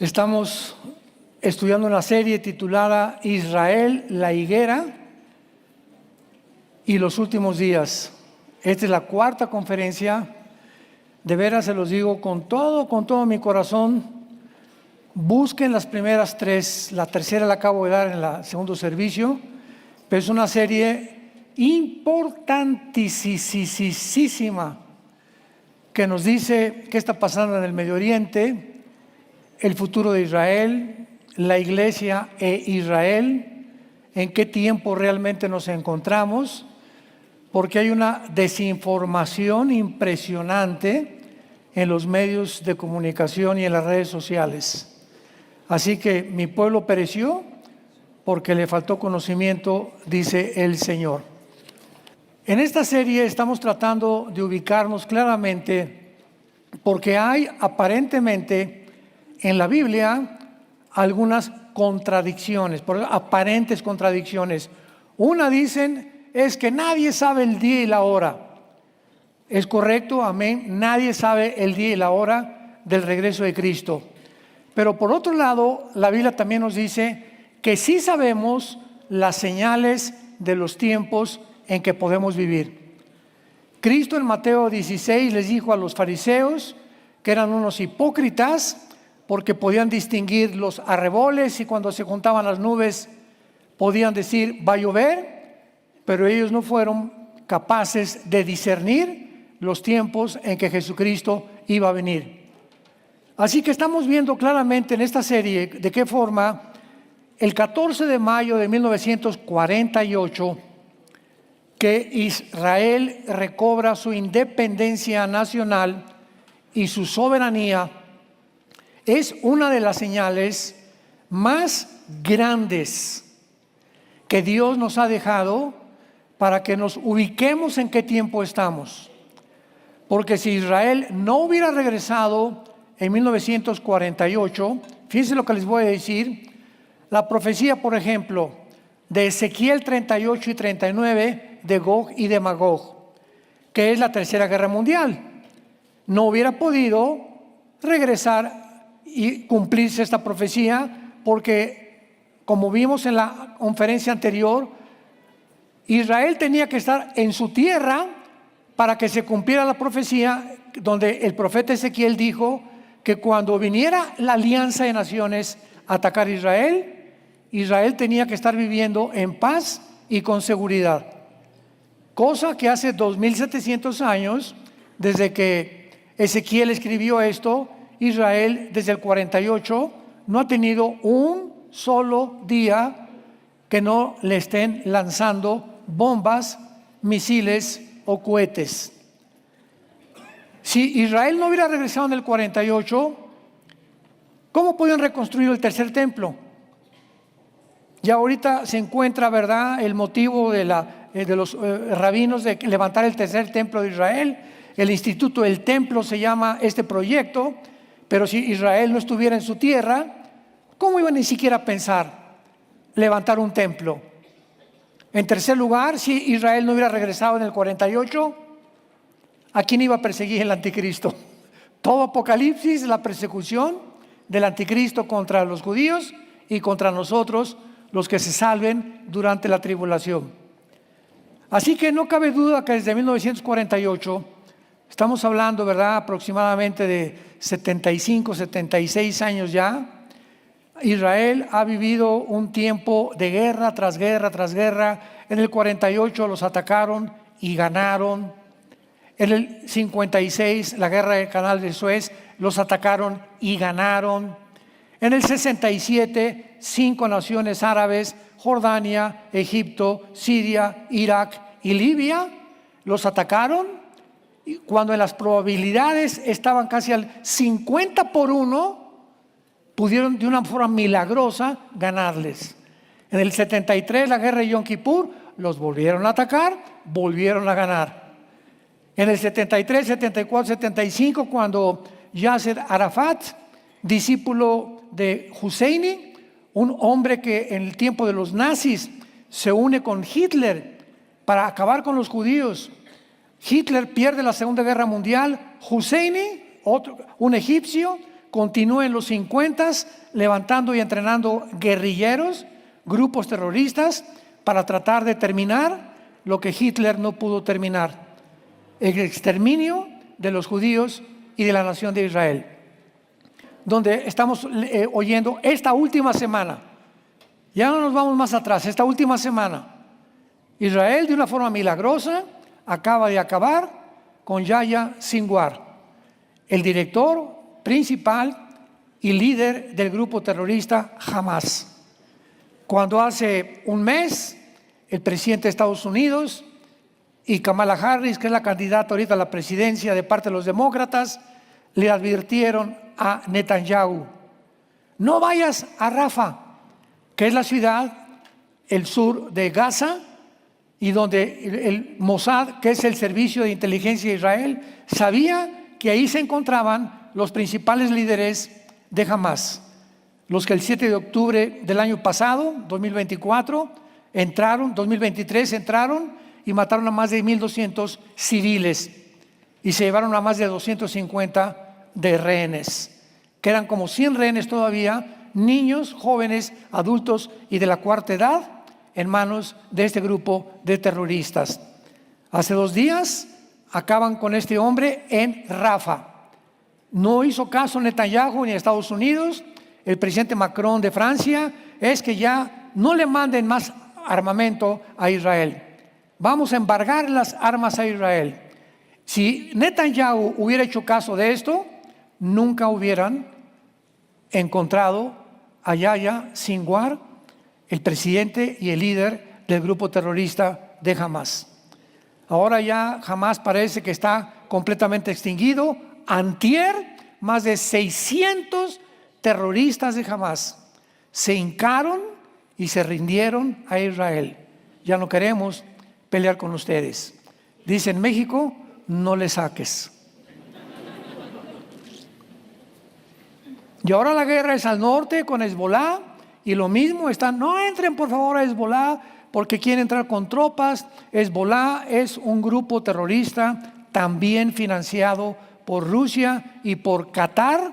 Estamos estudiando una serie titulada Israel, la higuera y los últimos días. Esta es la cuarta conferencia. De veras se los digo con todo mi corazón. Busquen las primeras tres. La tercera la acabo de dar en el segundo servicio. Pero es una serie importantísima que nos dice qué está pasando en el Medio Oriente, el futuro de Israel, la iglesia e Israel, en qué tiempo realmente nos encontramos, porque hay una desinformación impresionante en los medios de comunicación y en las redes sociales. Así que mi pueblo pereció porque le faltó conocimiento, dice el Señor. En esta serie estamos tratando de ubicarnos claramente porque hay aparentemente en la Biblia algunas contradicciones, aparentes contradicciones. Una dicen es que nadie sabe el día y la hora. Es correcto, amén. Nadie sabe el día y la hora del regreso de Cristo. Pero por otro lado, la Biblia también nos dice que sí sabemos las señales de los tiempos en que podemos vivir. Cristo en Mateo 16 les dijo a los fariseos que eran unos hipócritas porque podían distinguir los arreboles y cuando se juntaban las nubes podían decir va a llover, pero ellos no fueron capaces de discernir los tiempos en que Jesucristo iba a venir. Así que estamos viendo claramente en esta serie de qué forma el 14 de mayo de 1948 que Israel recobra su independencia nacional y su soberanía es una de las señales más grandes que Dios nos ha dejado para que nos ubiquemos en qué tiempo estamos. Porque si Israel no hubiera regresado en 1948, fíjense lo que les voy a decir, la profecía, por ejemplo, de Ezequiel 38 y 39 de Gog y de Magog, que es la tercera guerra mundial, no hubiera podido regresar y cumplirse esta profecía porque, como vimos en la conferencia anterior, Israel tenía que estar en su tierra para que se cumpliera la profecía donde el profeta Ezequiel dijo que cuando viniera la alianza de naciones a atacar a Israel, Israel tenía que estar viviendo en paz y con seguridad. Cosa que hace 2700 años, desde que Ezequiel escribió esto, Israel desde el 48 no ha tenido un solo día que no le estén lanzando bombas, misiles o cohetes. Si Israel no hubiera regresado en el 48, ¿cómo podían reconstruir el tercer templo? Ya ahorita se encuentra, ¿verdad?, el motivo de los rabinos de levantar el tercer templo de Israel. El Instituto del Templo se llama este proyecto. Pero si Israel no estuviera en su tierra, ¿cómo iba ni siquiera a pensar levantar un templo? En tercer lugar, si Israel no hubiera regresado en el 48, ¿a quién iba a perseguir el anticristo? Todo Apocalipsis, la persecución del anticristo contra los judíos y contra nosotros, los que se salven durante la tribulación. Así que no cabe duda que desde 1948, estamos hablando, ¿verdad?, aproximadamente de 75, 76 años ya, Israel ha vivido un tiempo de guerra tras guerra tras guerra. En el 48 los atacaron y ganaron. En el 56, la guerra del Canal de Suez, los atacaron y ganaron. En el 67, 5 naciones árabes, Jordania, Egipto, Siria, Irak y Libia, los atacaron. Cuando en las probabilidades estaban casi al 50-1, pudieron de una forma milagrosa ganarles. En el 73, la guerra de Yom Kippur, los volvieron a atacar, volvieron a ganar. En el 73, 74, 75, cuando Yasser Arafat, discípulo de Husseini, un hombre que en el tiempo de los nazis se une con Hitler para acabar con los judíos. Hitler pierde la Segunda Guerra Mundial. Husseini, un egipcio, continúe en los 50 levantando y entrenando guerrilleros, grupos terroristas, para tratar de terminar lo que Hitler no pudo terminar: el exterminio de los judíos y de la nación de Israel. Donde estamos oyendo esta última semana, ya no nos vamos más atrás, esta última semana, Israel de una forma milagrosa acaba de acabar con Yahya Sinwar, el director principal y líder del grupo terrorista Hamas. Cuando hace un mes el presidente de Estados Unidos y Kamala Harris, que es la candidata ahorita a la presidencia de parte de los demócratas, le advirtieron a Netanyahu: no vayas a Rafah, que es la ciudad, el sur de Gaza, y donde el Mossad, que es el servicio de inteligencia de Israel, sabía que ahí se encontraban los principales líderes de Hamas, los que el 7 de octubre del año pasado, 2023, entraron y mataron a más de 1,200 civiles y se llevaron a más de 250 de rehenes. Quedan como 100 rehenes todavía, niños, jóvenes, adultos y de la cuarta edad, en manos de este grupo de terroristas. Hace 2 días acaban con este hombre en Rafah. No hizo caso Netanyahu ni Estados Unidos. El presidente Macron de Francia es que ya no le manden más armamento a Israel. Vamos a embargar las armas a Israel. Si Netanyahu hubiera hecho caso de esto, nunca hubieran encontrado a Yahya Sinwar, el presidente y el líder del grupo terrorista de Hamas. Ahora ya Hamas parece que está completamente extinguido. Antier, más de 600 terroristas de Hamas se hincaron y se rindieron a Israel. Ya no queremos pelear con ustedes. Dice en México: no le saques. Y ahora la guerra es al norte con Hezbollah, y lo mismo están: no entren por favor a Hezbollah porque quieren entrar con tropas. Hezbollah es un grupo terrorista también financiado por Rusia y por Qatar,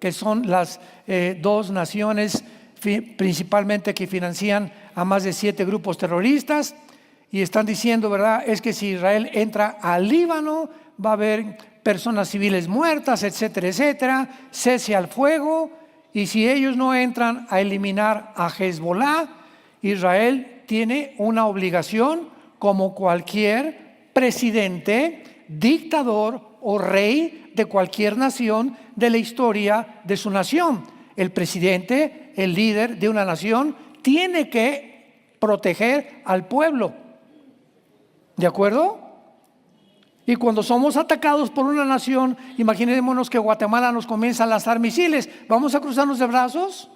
que son las 2 naciones principalmente que financian a más de 7 grupos terroristas. Y están diciendo, ¿verdad?, es que si Israel entra al Líbano va a haber personas civiles muertas, etcétera, etcétera, cese al fuego. Y si ellos no entran a eliminar a Hezbollah, Israel tiene una obligación, como cualquier presidente, dictador o rey de cualquier nación de la historia de su nación. El presidente, el líder de una nación, tiene que proteger al pueblo. ¿De acuerdo? Y cuando somos atacados por una nación, imaginémonos que Guatemala nos comienza a lanzar misiles. ¿Vamos a cruzarnos de brazos?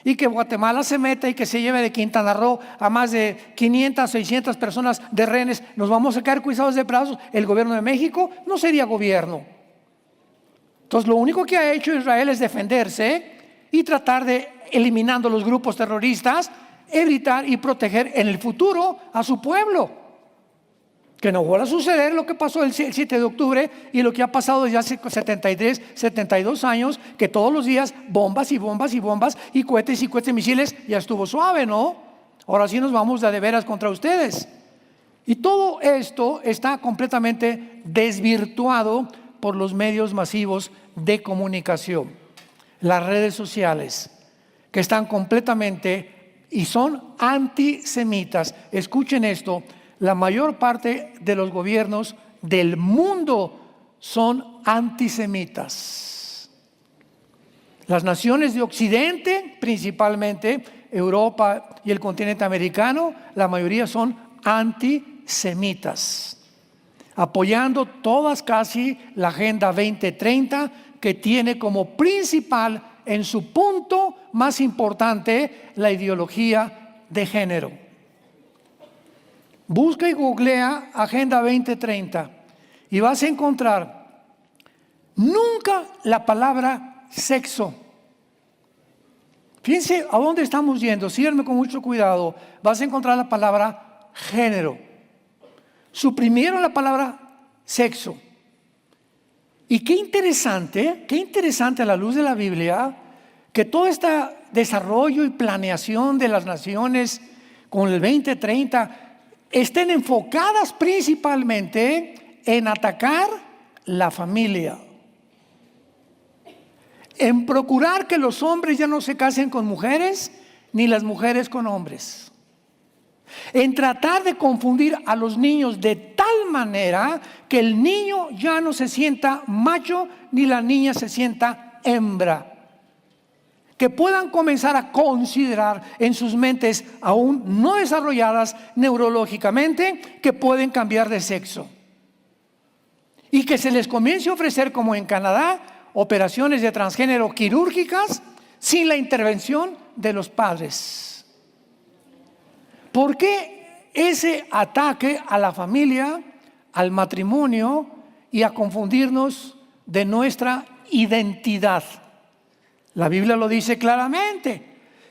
Y que Guatemala se meta y que se lleve de Quintana Roo a más de 500, 600 personas de rehenes. ¿Nos vamos a quedar cruzados de brazos? El gobierno de México no sería gobierno. Entonces lo único que ha hecho Israel es defenderse y tratar de, eliminando los grupos terroristas, evitar y proteger en el futuro a su pueblo. Que no vuelva a suceder lo que pasó el 7 de octubre y lo que ha pasado desde hace 73, 72 años, que todos los días bombas y bombas y bombas y cohetes y cohetes, misiles. Ya estuvo suave, ¿no? Ahora sí nos vamos de veras contra ustedes. Y todo esto está completamente desvirtuado por los medios masivos de comunicación, las redes sociales, que están completamente y son antisemitas. Escuchen esto: la mayor parte de los gobiernos del mundo son antisemitas. Las naciones de Occidente, principalmente Europa y el continente americano, la mayoría son antisemitas, apoyando todas casi la Agenda 2030, que tiene como principal, en su punto más importante, la ideología de género. Busca y googlea Agenda 2030 y vas a encontrar nunca la palabra sexo. Fíjense a dónde estamos yendo, síganme con mucho cuidado. Vas a encontrar la palabra género. Suprimieron la palabra sexo Y qué interesante a la luz de la Biblia, que todo este desarrollo y planeación de las naciones con el 2030 estén enfocadas principalmente en atacar la familia, en procurar que los hombres ya no se casen con mujeres, ni las mujeres con hombres, en tratar de confundir a los niños de tal manera que el niño ya no se sienta macho ni la niña se sienta hembra, que puedan comenzar a considerar en sus mentes aún no desarrolladas neurológicamente que pueden cambiar de sexo, y que se les comience a ofrecer, como en Canadá, operaciones de transgénero quirúrgicas sin la intervención de los padres. ¿Por qué ese ataque a la familia, al matrimonio y a confundirnos de nuestra identidad? La Biblia lo dice claramente.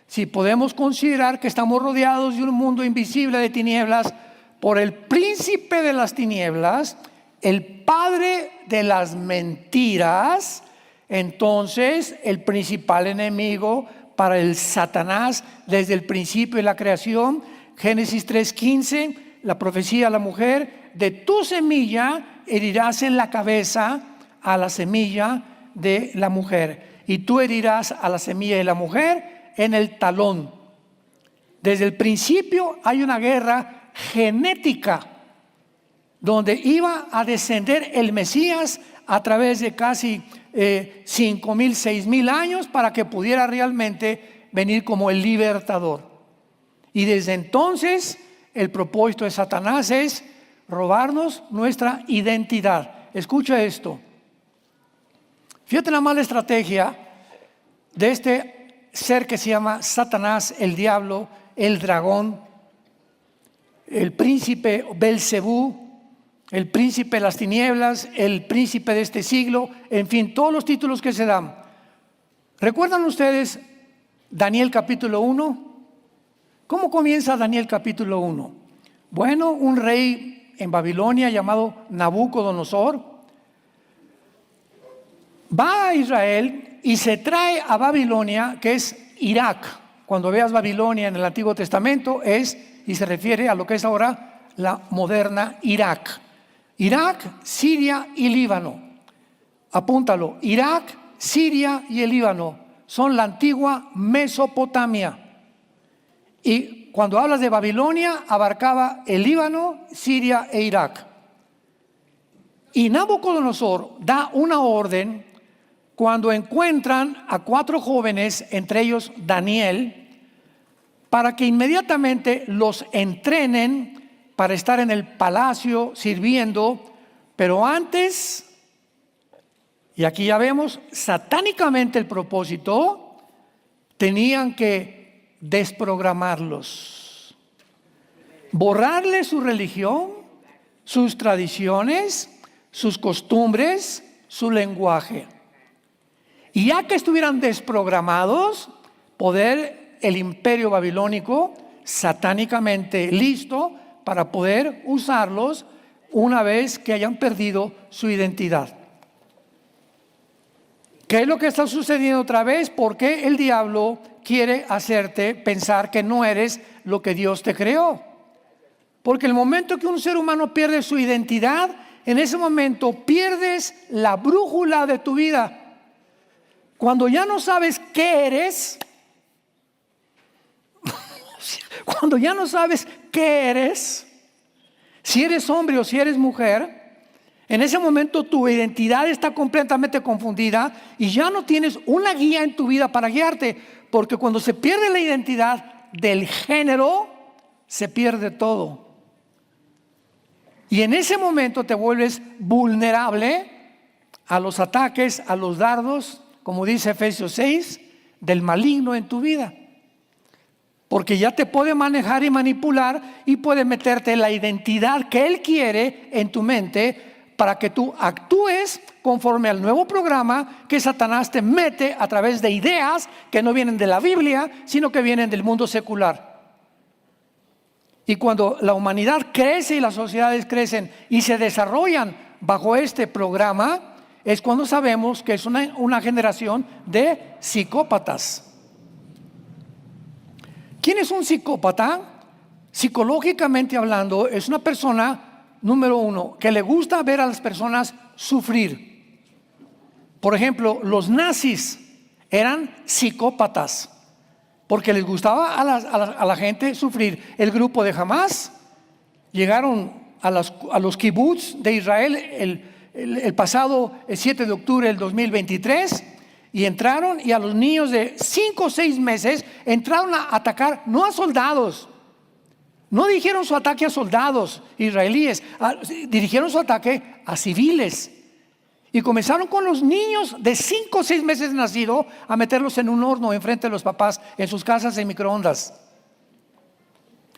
Si podemos considerar que estamos rodeados de un mundo invisible de tinieblas por el príncipe de las tinieblas, el padre de las mentiras, entonces el principal enemigo para el Satanás desde el principio de la creación, Génesis 3:15, la profecía a la mujer: de tu semilla herirás en la cabeza a la semilla de la mujer, y tú herirás a la semilla de la mujer en el talón. Desde el principio hay una guerra genética donde iba a descender el Mesías a través de casi 5,000, 6,000 años para que pudiera realmente venir como el libertador. Y desde entonces el propósito de Satanás es robarnos nuestra identidad. Escucha esto. Fíjate la mala estrategia de este ser que se llama Satanás, el diablo, el dragón, el príncipe Belcebú, el príncipe de las tinieblas, el príncipe de este siglo, en fin, todos los títulos que se dan. ¿Recuerdan ustedes Daniel capítulo 1? ¿Cómo comienza Daniel capítulo 1? Bueno, un rey en Babilonia llamado Nabucodonosor va a Israel y se trae a Babilonia, que es Irak. Cuando veas Babilonia en el Antiguo Testamento y se refiere a lo que es ahora la moderna Irak. Irak, Siria y Líbano. Apúntalo. Irak, Siria y el Líbano son la antigua Mesopotamia. Y cuando hablas de Babilonia, abarcaba el Líbano, Siria e Irak. Y Nabucodonosor da una orden cuando encuentran a 4 jóvenes, entre ellos Daniel, para que inmediatamente los entrenen para estar en el palacio sirviendo, pero antes, y aquí ya vemos satánicamente el propósito, tenían que desprogramarlos, borrarles su religión, sus tradiciones, sus costumbres, su lenguaje. Y ya que estuvieran desprogramados, el imperio babilónico satánicamente listo para poder usarlos una vez que hayan perdido su identidad. ¿Qué es lo que está sucediendo otra vez? ¿Por qué el diablo quiere hacerte pensar que no eres lo que Dios te creó? Porque el momento que un ser humano pierde su identidad, en ese momento pierdes la brújula de tu vida. Cuando ya no sabes qué eres, cuando ya no sabes qué eres, si eres hombre o si eres mujer, en ese momento tu identidad está completamente confundida y ya no tienes una guía en tu vida para guiarte, porque cuando se pierde la identidad del género, se pierde todo. Y en ese momento te vuelves vulnerable a los ataques, a los dardos, como dice Efesios 6, del maligno en tu vida. Porque ya te puede manejar y manipular y puede meterte la identidad que él quiere en tu mente para que tú actúes conforme al nuevo programa que Satanás te mete a través de ideas que no vienen de la Biblia, sino que vienen del mundo secular. Y cuando la humanidad crece y las sociedades crecen y se desarrollan bajo este programa, es cuando sabemos que es una generación de psicópatas. ¿Quién es un psicópata? Psicológicamente hablando, es una persona, número uno, que le gusta ver a las personas sufrir. Por ejemplo, los nazis eran psicópatas porque les gustaba a la gente sufrir. El grupo de Hamás llegaron a los kibutz de Israel el pasado 7 de octubre del 2023 y entraron, y a los niños de 5 o 6 meses entraron a atacar, no a soldados. No dirigieron su ataque a soldados israelíes, dirigieron su ataque a civiles. Y comenzaron con los niños de 5 o 6 meses nacidos a meterlos en un horno enfrente de los papás, en sus casas en microondas.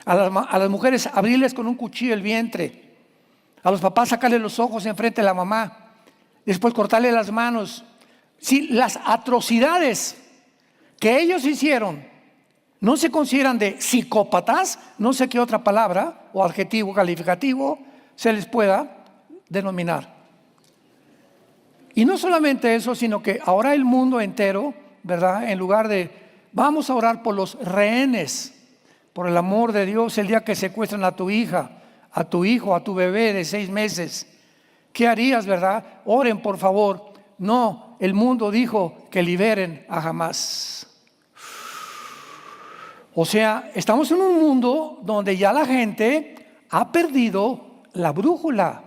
A las mujeres abrirles con un cuchillo el vientre. A los papás sacarle los ojos enfrente de la mamá. Después cortarle las manos. Si las atrocidades que ellos hicieron no se consideran de psicópatas, no sé qué otra palabra o adjetivo calificativo se les pueda denominar. Y no solamente eso, sino que ahora el mundo entero, ¿verdad? En lugar de vamos a orar por los rehenes, por el amor de Dios, el día que secuestran a tu hija, a tu hijo, a tu bebé de 6 meses, ¿qué harías, verdad? Oren, por favor. No, el mundo dijo que liberen a Hamás. O sea, estamos en un mundo donde ya la gente ha perdido la brújula.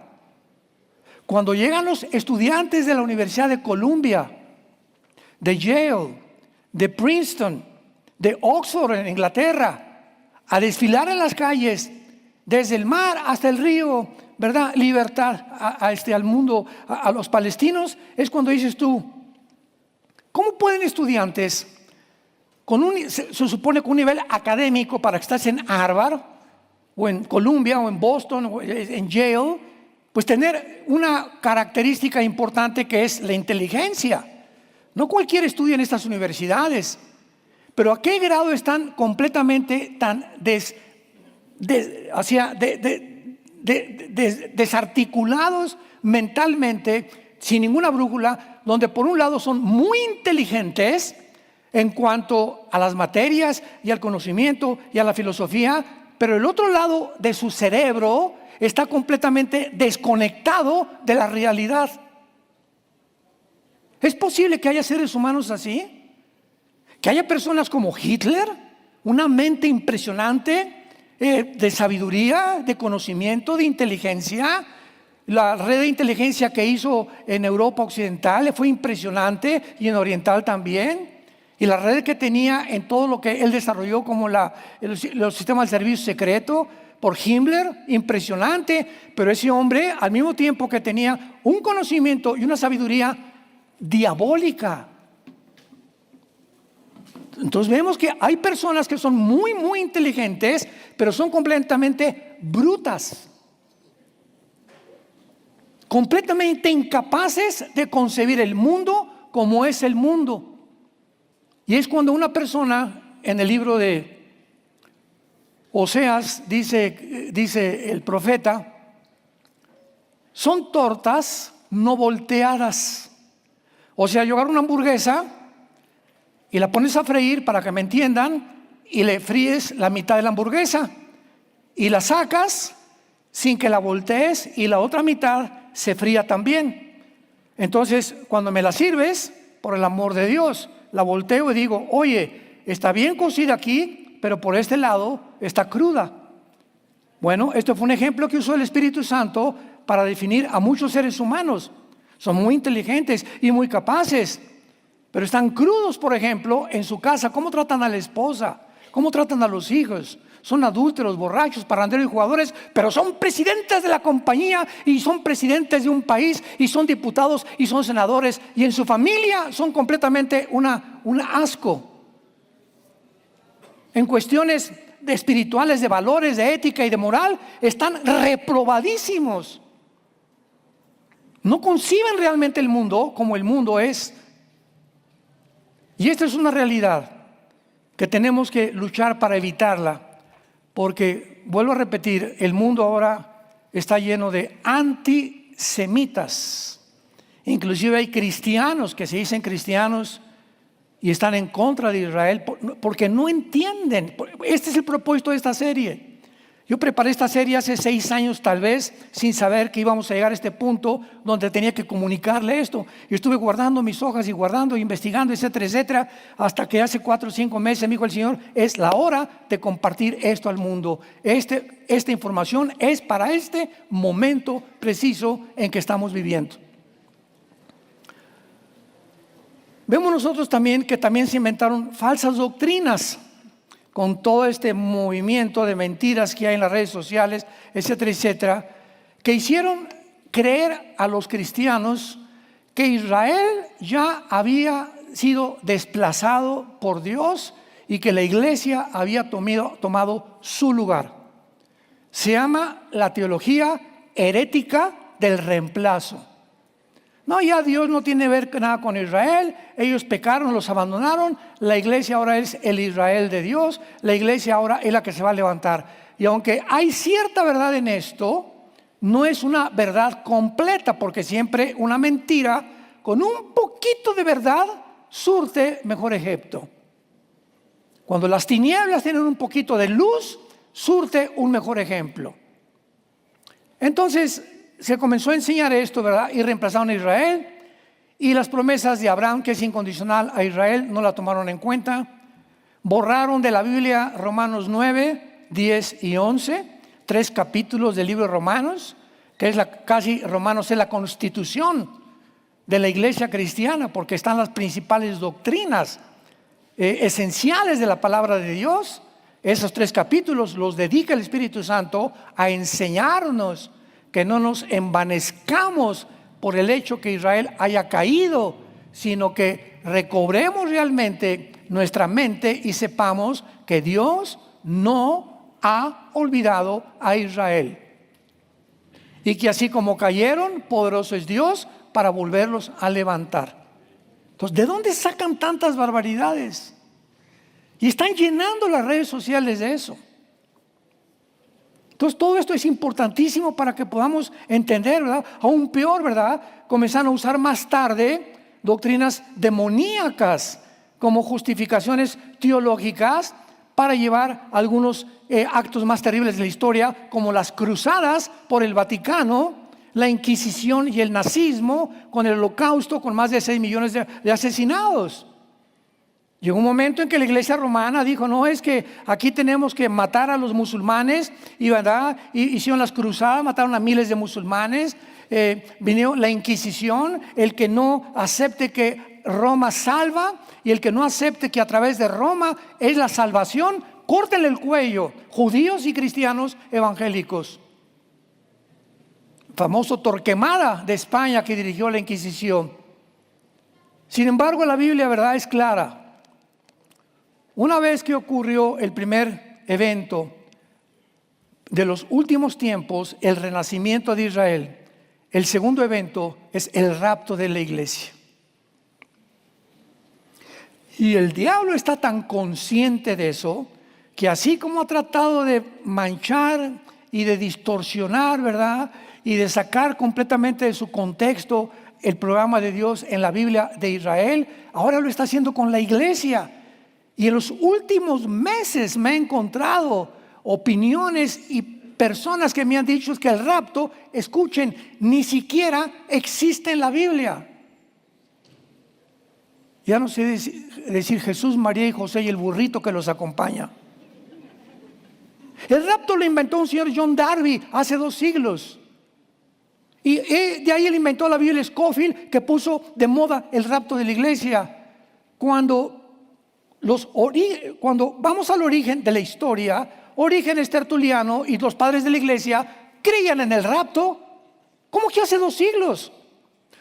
Cuando llegan los estudiantes de la Universidad de Columbia, de Yale, de Princeton, de Oxford en Inglaterra, a desfilar en las calles, desde el mar hasta el río, ¿verdad? Libertad al mundo, a los palestinos, es cuando dices tú, ¿cómo pueden estudiantes se supone con un nivel académico para que estés en Harvard o en Columbia o en Boston o en Yale, pues tener una característica importante que es la inteligencia? No cualquiera estudia en estas universidades, pero ¿a qué grado están completamente tan desarticulados mentalmente, sin ninguna brújula, donde por un lado son muy inteligentes en cuanto a las materias y al conocimiento y a la filosofía, pero el otro lado de su cerebro está completamente desconectado de la realidad? ¿Es posible que haya seres humanos así? Que haya personas como Hitler, una mente impresionante de sabiduría, de conocimiento, de inteligencia. La red de inteligencia que hizo en Europa Occidental fue impresionante, y en Oriental también. Y la red que tenía en todo lo que él desarrolló como los sistemas de servicio secreto por Himmler, impresionante. Pero ese hombre, al mismo tiempo que tenía un conocimiento y una sabiduría diabólica. Entonces vemos que hay personas que son muy, muy inteligentes, pero son completamente brutas, completamente incapaces de concebir el mundo como es el mundo. Y es cuando una persona, en el libro de Oseas, dice el profeta, son tortas no volteadas. O sea, yo agarro una hamburguesa y la pones a freír, para que me entiendan, y le fríes la mitad de la hamburguesa y la sacas sin que la voltees, y la otra mitad se fría también. Entonces, cuando me la sirves, por el amor de Dios, la volteo y digo, oye, está bien cocida aquí, pero por este lado está cruda. Bueno, esto fue un ejemplo que usó el Espíritu Santo para definir a muchos seres humanos. Son muy inteligentes y muy capaces, pero están crudos, por ejemplo, en su casa. ¿Cómo tratan a la esposa? ¿Cómo tratan a los hijos? Son adúlteros, borrachos, parranderos y jugadores, pero son presidentes de la compañía, y son presidentes de un país, y son diputados, y son senadores, y en su familia son completamente un asco. En cuestiones espirituales, de valores, de ética y de moral, están reprobadísimos. No conciben realmente el mundo como el mundo es. Y esta es una realidad que tenemos que luchar para evitarla, porque, vuelvo a repetir, el mundo ahora está lleno de antisemitas. Inclusive hay cristianos que se dicen cristianos y están en contra de Israel porque no entienden. Este es el propósito de esta serie. Yo preparé esta serie hace 6 años tal vez, sin saber que íbamos a llegar a este punto donde tenía que comunicarle esto. Yo estuve guardando mis hojas y guardando, investigando, etcétera, etcétera, hasta que hace 4 o 5 meses me dijo el Señor, es la hora de compartir esto al mundo. Esta información es para este momento preciso en que estamos viviendo. Vemos nosotros también que también se inventaron falsas doctrinas con todo este movimiento de mentiras que hay en las redes sociales, etcétera, etcétera, que hicieron creer a los cristianos que Israel ya había sido desplazado por Dios y que la iglesia había tomado su lugar. Se llama la teología herética del reemplazo. No, ya Dios no tiene que ver nada con Israel, ellos pecaron, los abandonaron, la iglesia ahora es el Israel de Dios, la iglesia ahora es la que se va a levantar. Y aunque hay cierta verdad en esto, no es una verdad completa, porque siempre una mentira con un poquito de verdad surte mejor efecto. Cuando las tinieblas tienen un poquito de luz, surte un mejor ejemplo. Entonces se comenzó a enseñar esto, ¿verdad? Y reemplazaron a Israel. Y las promesas de Abraham, que es incondicional a Israel, no la tomaron en cuenta. Borraron de la Biblia Romanos 9, 10 y 11, 3 capítulos del libro de Romanos, que es Romanos es la constitución de la iglesia cristiana, porque están las principales doctrinas esenciales de la palabra de Dios. Esos 3 capítulos los dedica el Espíritu Santo a enseñarnos que no nos envanezcamos por el hecho que Israel haya caído, sino que recobremos realmente nuestra mente y sepamos que Dios no ha olvidado a Israel. Y que así como cayeron, poderoso es Dios para volverlos a levantar. Entonces, ¿de dónde sacan tantas barbaridades? Y están llenando las redes sociales de eso. Entonces todo esto es importantísimo para que podamos entender, ¿verdad? Aún peor, ¿verdad? Comenzaron a usar más tarde doctrinas demoníacas como justificaciones teológicas para llevar algunos actos más terribles de la historia, como las cruzadas por el Vaticano, la Inquisición y el nazismo, con el Holocausto, con más de 6 millones de asesinados. Llegó un momento en que la iglesia romana dijo, no, es que aquí tenemos que matar a los musulmanes, y ¿verdad? Hicieron las cruzadas, mataron a miles de musulmanes, vino la Inquisición, el que no acepte que Roma salva y el que no acepte que a través de Roma es la salvación, córtenle el cuello, judíos y cristianos evangélicos. Famoso Torquemada de España, que dirigió la Inquisición. Sin embargo, la Biblia, ¿verdad?, es clara. Una vez que ocurrió el primer evento de los últimos tiempos, el renacimiento de Israel, el segundo evento es el rapto de la iglesia. Y el diablo está tan consciente de eso, que así como ha tratado de manchar y de distorsionar, ¿verdad?, y de sacar completamente de su contexto el programa de Dios en la Biblia de Israel, ahora lo está haciendo con la iglesia. Y en los últimos meses me he encontrado opiniones y personas que me han dicho que el rapto, escuchen, ni siquiera existe en la Biblia. Ya no sé decir Jesús, María y José y el burrito que los acompaña. El rapto lo inventó un señor John Darby hace 2 siglos. Y de ahí él inventó la Biblia Scofield, que puso de moda el rapto de la iglesia. Cuando vamos al origen de la historia, Orígenes, Tertuliano y los padres de la iglesia creían en el rapto. ¿Cómo que hace 2 siglos?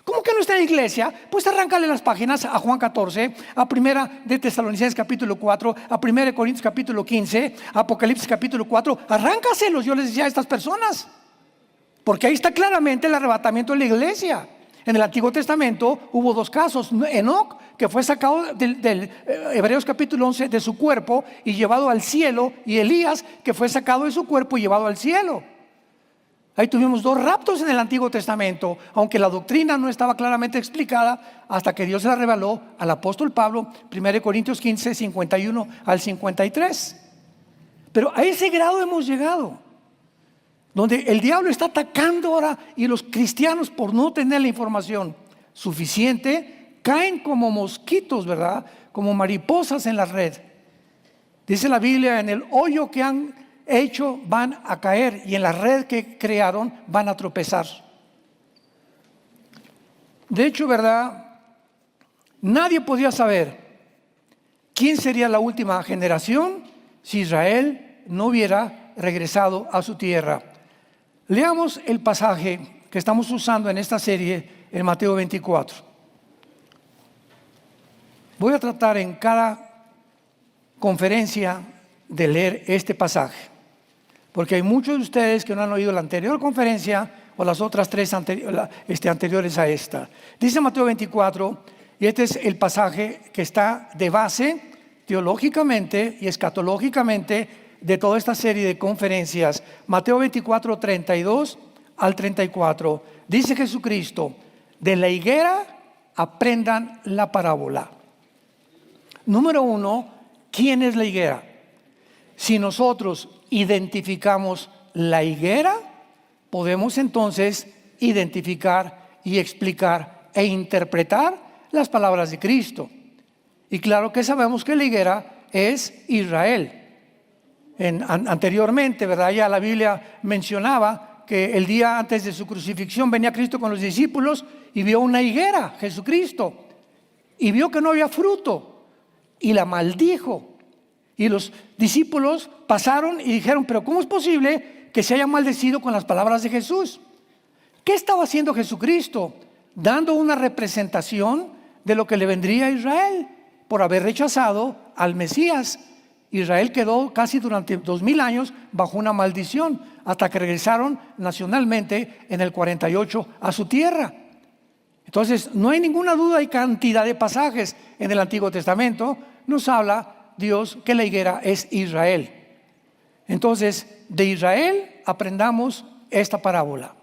¿Cómo que no está en la iglesia? Pues arráncale las páginas a Juan 14, a Primera de Tesalonicenses capítulo 4, a Primera de Corintios capítulo 15, a Apocalipsis capítulo 4. Arráncaselos, yo les decía a estas personas, porque ahí está claramente el arrebatamiento de la iglesia. En el Antiguo Testamento hubo 2 casos. Enoc, que fue sacado del Hebreos capítulo 11 de su cuerpo y llevado al cielo, y Elías, que fue sacado de su cuerpo y llevado al cielo. Ahí tuvimos 2 raptos en el Antiguo Testamento, aunque la doctrina no estaba claramente explicada hasta que Dios se la reveló al apóstol Pablo, 1 Corintios 15, 51 al 53. Pero a ese grado hemos llegado, donde el diablo está atacando ahora y los cristianos, por no tener la información suficiente, caen como mosquitos, ¿verdad? Como mariposas en la red. Dice la Biblia, en el hoyo que han hecho van a caer y en la red que crearon van a tropezar. De hecho, ¿verdad? Nadie podía saber quién sería la última generación si Israel no hubiera regresado a su tierra. Leamos el pasaje que estamos usando en esta serie en Mateo 24. Voy a tratar en cada conferencia de leer este pasaje, porque hay muchos de ustedes que no han oído la anterior conferencia o las otras 3 anteriores a esta. Dice Mateo 24, y este es el pasaje que está de base teológicamente y escatológicamente de toda esta serie de conferencias. Mateo 24, 32 al 34. Dice Jesucristo: de la higuera aprendan la parábola. Número 1, ¿quién es la higuera? Si nosotros identificamos la higuera, podemos entonces identificar y explicar e interpretar las palabras de Cristo. Y claro que sabemos que la higuera es Israel. Anteriormente, ¿verdad? Ya la Biblia mencionaba que el día antes de su crucifixión venía Cristo con los discípulos y vio una higuera, Jesucristo, y vio que no había fruto y la maldijo. Y los discípulos pasaron y dijeron: pero ¿cómo es posible que se haya maldecido con las palabras de Jesús? ¿Qué estaba haciendo Jesucristo? Dando una representación de lo que le vendría a Israel por haber rechazado al Mesías. Israel quedó casi durante 2000 años bajo una maldición hasta que regresaron nacionalmente en el 48 a su tierra. Entonces no hay ninguna duda, hay cantidad de pasajes en el Antiguo Testamento. Nos habla Dios que la higuera es Israel. Entonces, de Israel aprendamos esta parábola.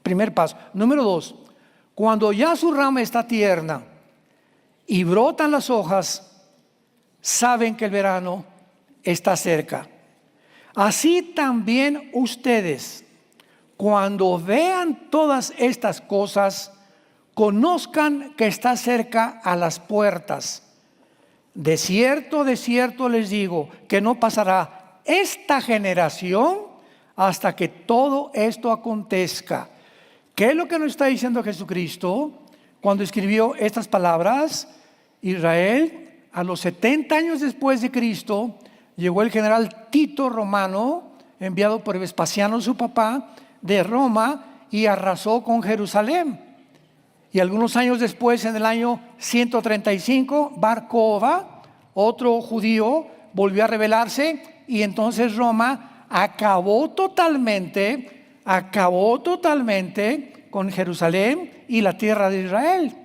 Primer paso. Número 2, cuando ya su rama está tierna y brotan las hojas, saben que el verano está cerca. Así también ustedes, cuando vean todas estas cosas, conozcan que está cerca a las puertas. De cierto les digo que no pasará esta generación hasta que todo esto acontezca. ¿Qué es lo que nos está diciendo Jesucristo cuando escribió estas palabras? Israel, a los 70 años después de Cristo, llegó el general Tito romano, enviado por Vespasiano, su papá, de Roma, y arrasó con Jerusalén. Y algunos años después, en el año 135, Bar Kokhba, otro judío, volvió a rebelarse, y entonces Roma acabó totalmente con Jerusalén y la tierra de Israel.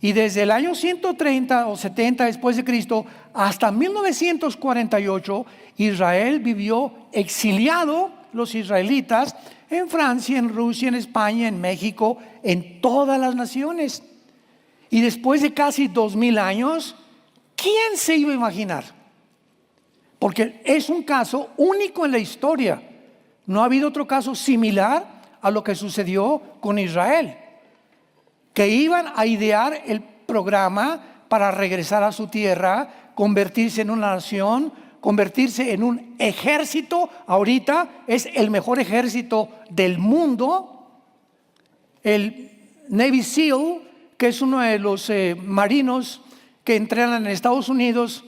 Y desde el año 130 o 70 después de Cristo hasta 1948, Israel vivió exiliado, los israelitas, en Francia, en Rusia, en España, en México, en todas las naciones. Y después de casi 2000 años, ¿quién se iba a imaginar? Porque es un caso único en la historia. No ha habido otro caso similar a lo que sucedió con Israel, que iban a idear el programa para regresar a su tierra, convertirse en una nación, convertirse en un ejército. Ahorita es el mejor ejército del mundo. El Navy SEAL, que es uno de los marinos que entrenan en Estados Unidos,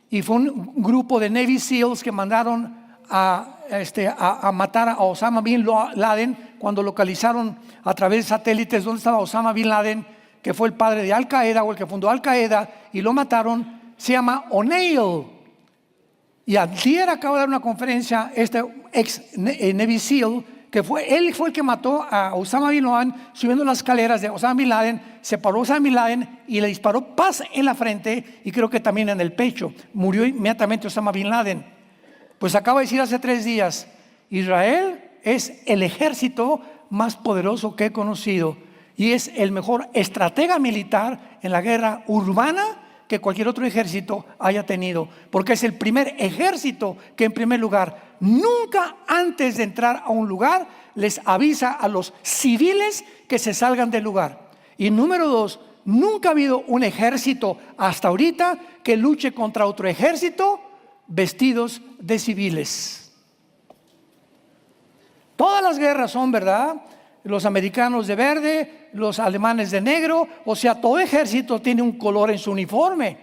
y fue un grupo de Navy SEALs que mandaron a matar a Osama Bin Laden cuando localizaron a través de satélites dónde estaba Osama Bin Laden, que fue el padre de Al Qaeda o el que fundó Al Qaeda, y lo mataron. Se llama O'Neill. Y ayer acaba de dar una conferencia este ex Navy SEAL, que él fue el que mató a Osama Bin Laden subiendo las escaleras de Osama Bin Laden. Se paró Osama Bin Laden y le disparó paz en la frente y creo que también en el pecho. Murió inmediatamente Osama Bin Laden. Pues acaba de decir hace 3 días, Israel es el ejército más poderoso que he conocido y es el mejor estratega militar en la guerra urbana que cualquier otro ejército haya tenido, porque es el primer ejército que en primer lugar, nunca antes de entrar a un lugar, les avisa a los civiles que se salgan del lugar. Y número dos, nunca ha habido un ejército hasta ahorita que luche contra otro ejército vestidos de civiles. Todas las guerras son, ¿verdad? Los americanos de verde, los alemanes de negro, o sea, todo ejército tiene un color en su uniforme.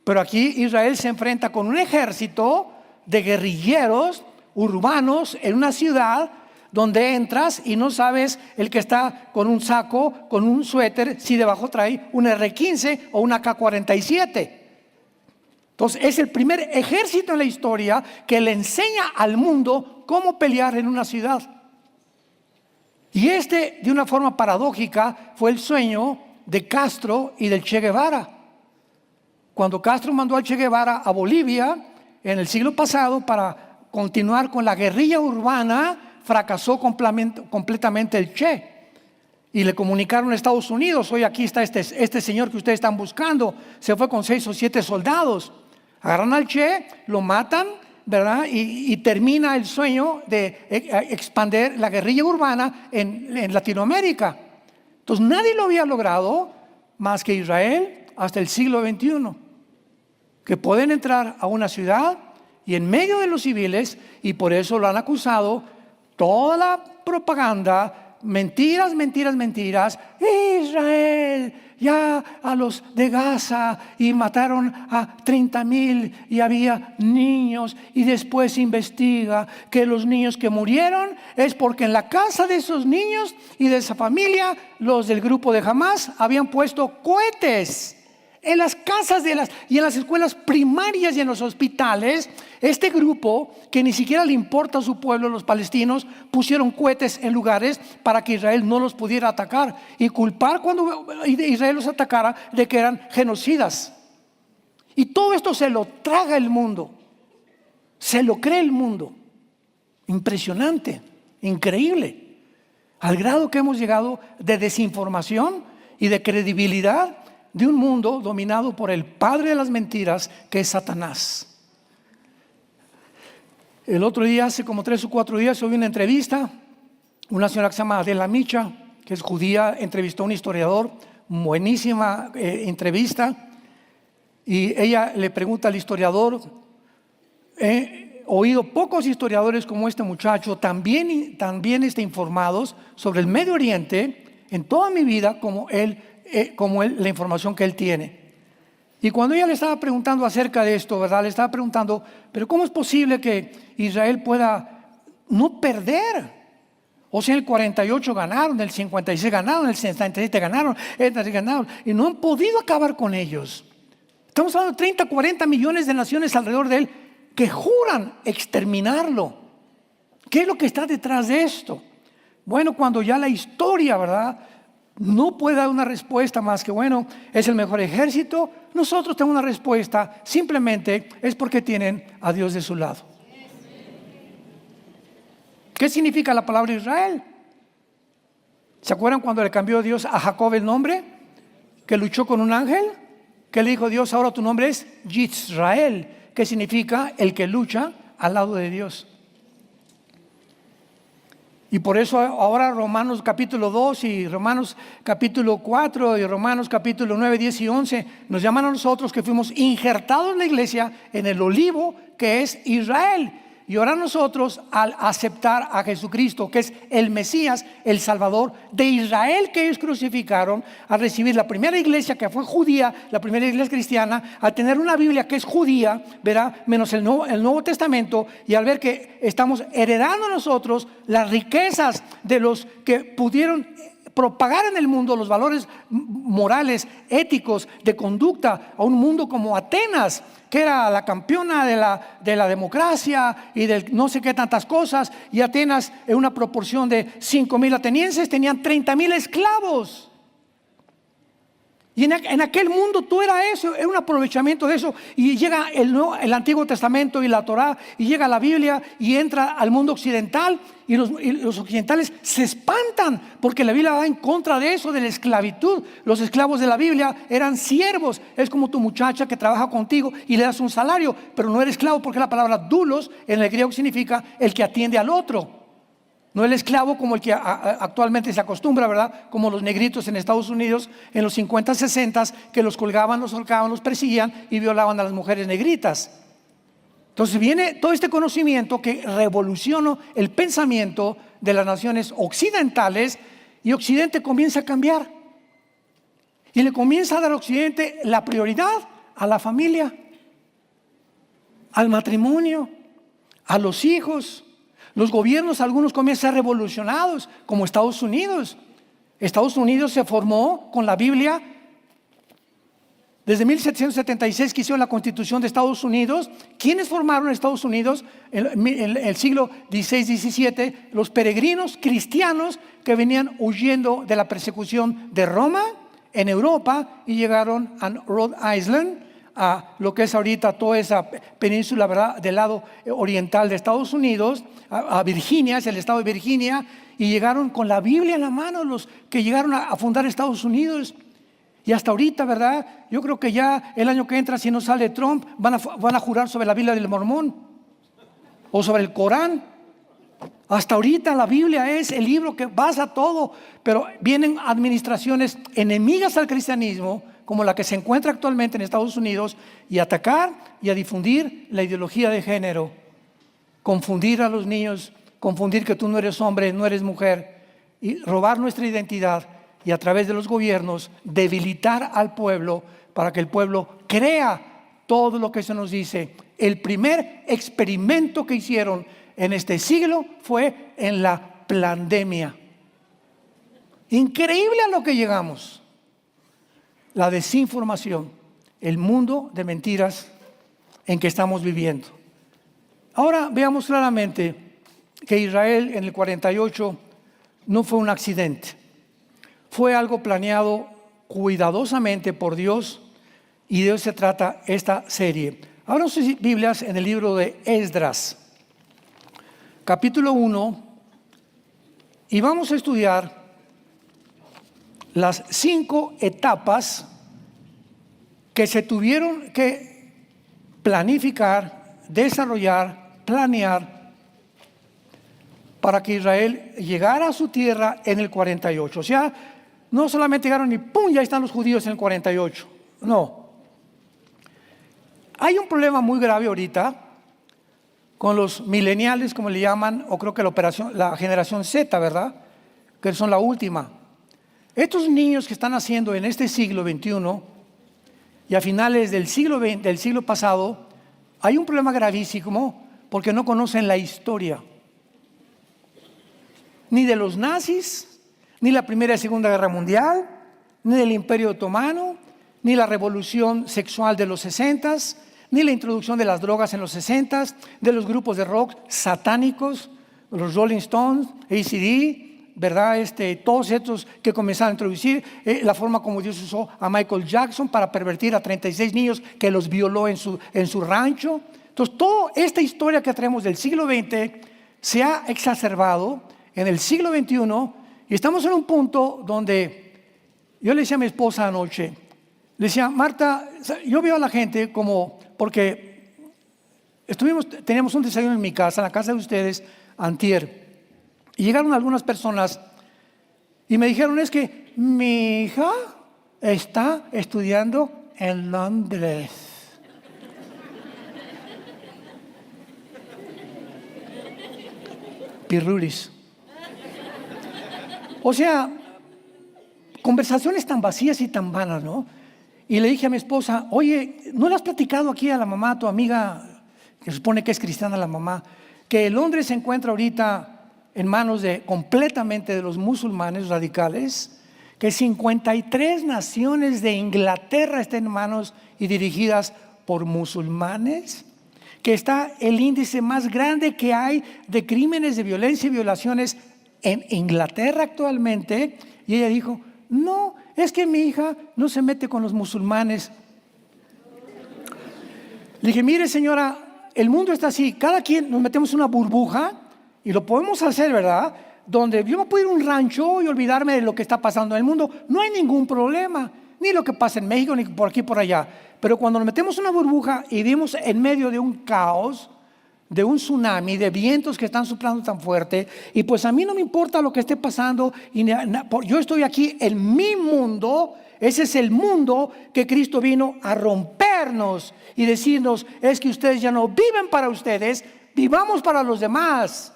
Pero aquí Israel se enfrenta con un ejército de guerrilleros urbanos en una ciudad donde entras y no sabes el que está con un saco, con un suéter, si debajo trae un R-15 o una AK-47. Entonces es el primer ejército en la historia que le enseña al mundo cómo pelear en una ciudad. Y de una forma paradójica, fue el sueño de Castro y del Che Guevara. Cuando Castro mandó al Che Guevara a Bolivia en el siglo pasado para continuar con la guerrilla urbana, fracasó completamente el Che. Y le comunicaron a Estados Unidos: hoy aquí está este señor que ustedes están buscando. Se fue con 6 o 7 soldados. Agarran al Che, lo matan, ¿verdad? Y termina el sueño de expandir la guerrilla urbana en Latinoamérica. Entonces nadie lo había logrado más que Israel hasta el siglo XXI, que pueden entrar a una ciudad y en medio de los civiles, y por eso lo han acusado toda la propaganda, mentiras, Israel ya a los de Gaza y mataron a 30,000 y había niños, y después se investiga que los niños que murieron es porque en la casa de esos niños y de esa familia los del grupo de Hamás habían puesto cohetes en las casas y en las escuelas primarias y en los hospitales. Este grupo, que ni siquiera le importa a su pueblo, los palestinos, pusieron cohetes en lugares para que Israel no los pudiera atacar y culpar cuando Israel los atacara de que eran genocidas. Y todo esto se lo traga el mundo, se lo cree el mundo. Impresionante, increíble, al grado que hemos llegado de desinformación y de credibilidad de un mundo dominado por el padre de las mentiras, que es Satanás. El otro día, hace como 3 o 4 días, oí una entrevista. Una señora que se llama Adela Micha, que es judía, entrevistó a un historiador. Buenísima entrevista. Y ella le pregunta al historiador: he oído pocos historiadores como este muchacho, también informados sobre el Medio Oriente en toda mi vida como él, la información que él tiene. Y cuando ella le estaba preguntando acerca de esto, ¿verdad? Le estaba preguntando: pero ¿cómo es posible que Israel pueda no perder? O sea, en el 48 ganaron, en el 56 ganaron, en el 77 ganaron, y no han podido acabar con ellos. Estamos hablando de 30, 40 millones de naciones alrededor de él que juran exterminarlo. ¿Qué es lo que está detrás de esto? Bueno, cuando ya la historia, ¿verdad?, no puede dar una respuesta más que, bueno, es el mejor ejército, nosotros tenemos una respuesta, simplemente es porque tienen a Dios de su lado. ¿Qué significa la palabra Israel? ¿Se acuerdan cuando le cambió Dios a Jacob el nombre? Que luchó con un ángel. ¿Qué le dijo Dios? Ahora tu nombre es Yisrael, que significa el que lucha al lado de Dios. Y por eso ahora Romanos capítulo 2 y Romanos capítulo 4 y Romanos capítulo 9, 10 y 11 nos llaman a nosotros que fuimos injertados en la iglesia en el olivo que es Israel. Y ahora nosotros, al aceptar a Jesucristo, que es el Mesías, el Salvador de Israel que ellos crucificaron, al recibir la primera iglesia que fue judía, la primera iglesia cristiana, al tener una Biblia que es judía, ¿verdad?, menos el Nuevo Testamento, y al ver que estamos heredando nosotros las riquezas de los que pudieron propagar en el mundo los valores morales, éticos, de conducta, a un mundo como Atenas, que era la campeona de la democracia y de no sé qué tantas cosas, y Atenas, en una proporción de 5,000 atenienses, tenían 30,000 esclavos. Y en aquel mundo tú eras eso, era un aprovechamiento de eso. Y llega el Antiguo Testamento y la Torá, y llega la Biblia y entra al mundo occidental. Y los occidentales se espantan porque la Biblia va en contra de eso, de la esclavitud. Los esclavos de la Biblia eran siervos. Es como tu muchacha que trabaja contigo y le das un salario, pero no eres esclavo, porque la palabra doulos en el griego significa el que atiende al otro. No el esclavo como el que actualmente se acostumbra, ¿verdad? Como los negritos en Estados Unidos en los 50, 60, que los colgaban, los ahorcaban, los perseguían y violaban a las mujeres negritas. Entonces viene todo este conocimiento que revolucionó el pensamiento de las naciones occidentales, y Occidente comienza a cambiar. Y le comienza a dar a Occidente la prioridad a la familia, al matrimonio, a los hijos. Los gobiernos, algunos comienzan a ser revolucionados, como Estados Unidos. Estados Unidos se formó con la Biblia. Desde 1776 que hicieron la Constitución de Estados Unidos. ¿Quiénes formaron Estados Unidos en el siglo XVI, XVII? Los peregrinos cristianos que venían huyendo de la persecución de Roma en Europa y llegaron a Rhode Island, a lo que es ahorita toda esa península, ¿verdad?, del lado oriental de Estados Unidos, a Virginia, es el estado de Virginia, y llegaron con la Biblia en la mano los que llegaron a fundar Estados Unidos. Y hasta ahorita, ¿verdad? Yo creo que ya el año que entra, si no sale Trump, van a jurar sobre la Biblia del Mormón o sobre el Corán. Hasta ahorita la Biblia es el libro que basa todo, pero vienen administraciones enemigas al cristianismo, como la que se encuentra actualmente en Estados Unidos, y atacar y a difundir la ideología de género, confundir a los niños, confundir que tú no eres hombre, no eres mujer, y robar nuestra identidad, y a través de los gobiernos debilitar al pueblo para que el pueblo crea todo lo que se nos dice. El primer experimento que hicieron en este siglo fue en la pandemia. Increíble a lo que llegamos. La desinformación, el mundo de mentiras en que estamos viviendo. Ahora veamos claramente que Israel en el 48 no fue un accidente. Fue algo planeado cuidadosamente por Dios, y de eso se trata esta serie. Abran sus Biblias en el libro de Esdras, capítulo 1, y vamos a estudiar las 5 etapas que se tuvieron que planificar, desarrollar, planear para que Israel llegara a su tierra en el 48. O sea, no solamente llegaron y ¡pum!, ya están los judíos en el 48. No. Hay un problema muy grave ahorita con los millennials, como le llaman, o creo que la generación Z, ¿verdad? Que son la última. Estos niños que están naciendo en este siglo XXI y a finales del siglo pasado, hay un problema gravísimo porque no conocen la historia. Ni de los nazis, ni la Primera y Segunda Guerra Mundial, ni del Imperio Otomano, ni la revolución sexual de los 60, ni la introducción de las drogas en los 60, de los grupos de rock satánicos, los Rolling Stones, AC/DC, ¿verdad? Todos estos que comenzaron a introducir la forma como Dios usó a Michael Jackson para pervertir a 36 niños que los violó en su rancho. Entonces, toda esta historia que traemos del siglo XX se ha exacerbado en el siglo XXI, y estamos en un punto donde yo le decía a mi esposa anoche, le decía: Marta, yo veo a la gente como, porque teníamos un desayuno en mi casa, en la casa de ustedes, antier. Y llegaron algunas personas y me dijeron: es que mi hija está estudiando en Londres. Pirrulis. O sea, conversaciones tan vacías y tan vanas, ¿no? Y le dije a mi esposa: oye, ¿no le has platicado aquí a la mamá, a tu amiga, que supone que es cristiana la mamá, que Londres se encuentra ahorita en manos completamente de los musulmanes radicales, que 53 naciones de Inglaterra están en manos y dirigidas por musulmanes, que está el índice más grande que hay de crímenes de violencia y violaciones en Inglaterra actualmente? Y ella dijo: No, es que mi hija no se mete con los musulmanes. Le dije, mire señora, el mundo está así, cada quien nos metemos en una burbuja y lo podemos hacer, ¿verdad? Donde yo me puedo ir a un rancho y olvidarme de lo que está pasando en el mundo. No hay ningún problema, ni lo que pasa en México, ni por aquí, por allá. Pero cuando nos metemos en una burbuja y vivimos en medio de un caos, de un tsunami, de vientos que están soplando tan fuerte, y pues a mí no me importa lo que esté pasando, yo estoy aquí en mi mundo. Ese es el mundo que Cristo vino a rompernos y decirnos, es que ustedes ya no viven para ustedes, vivamos para los demás.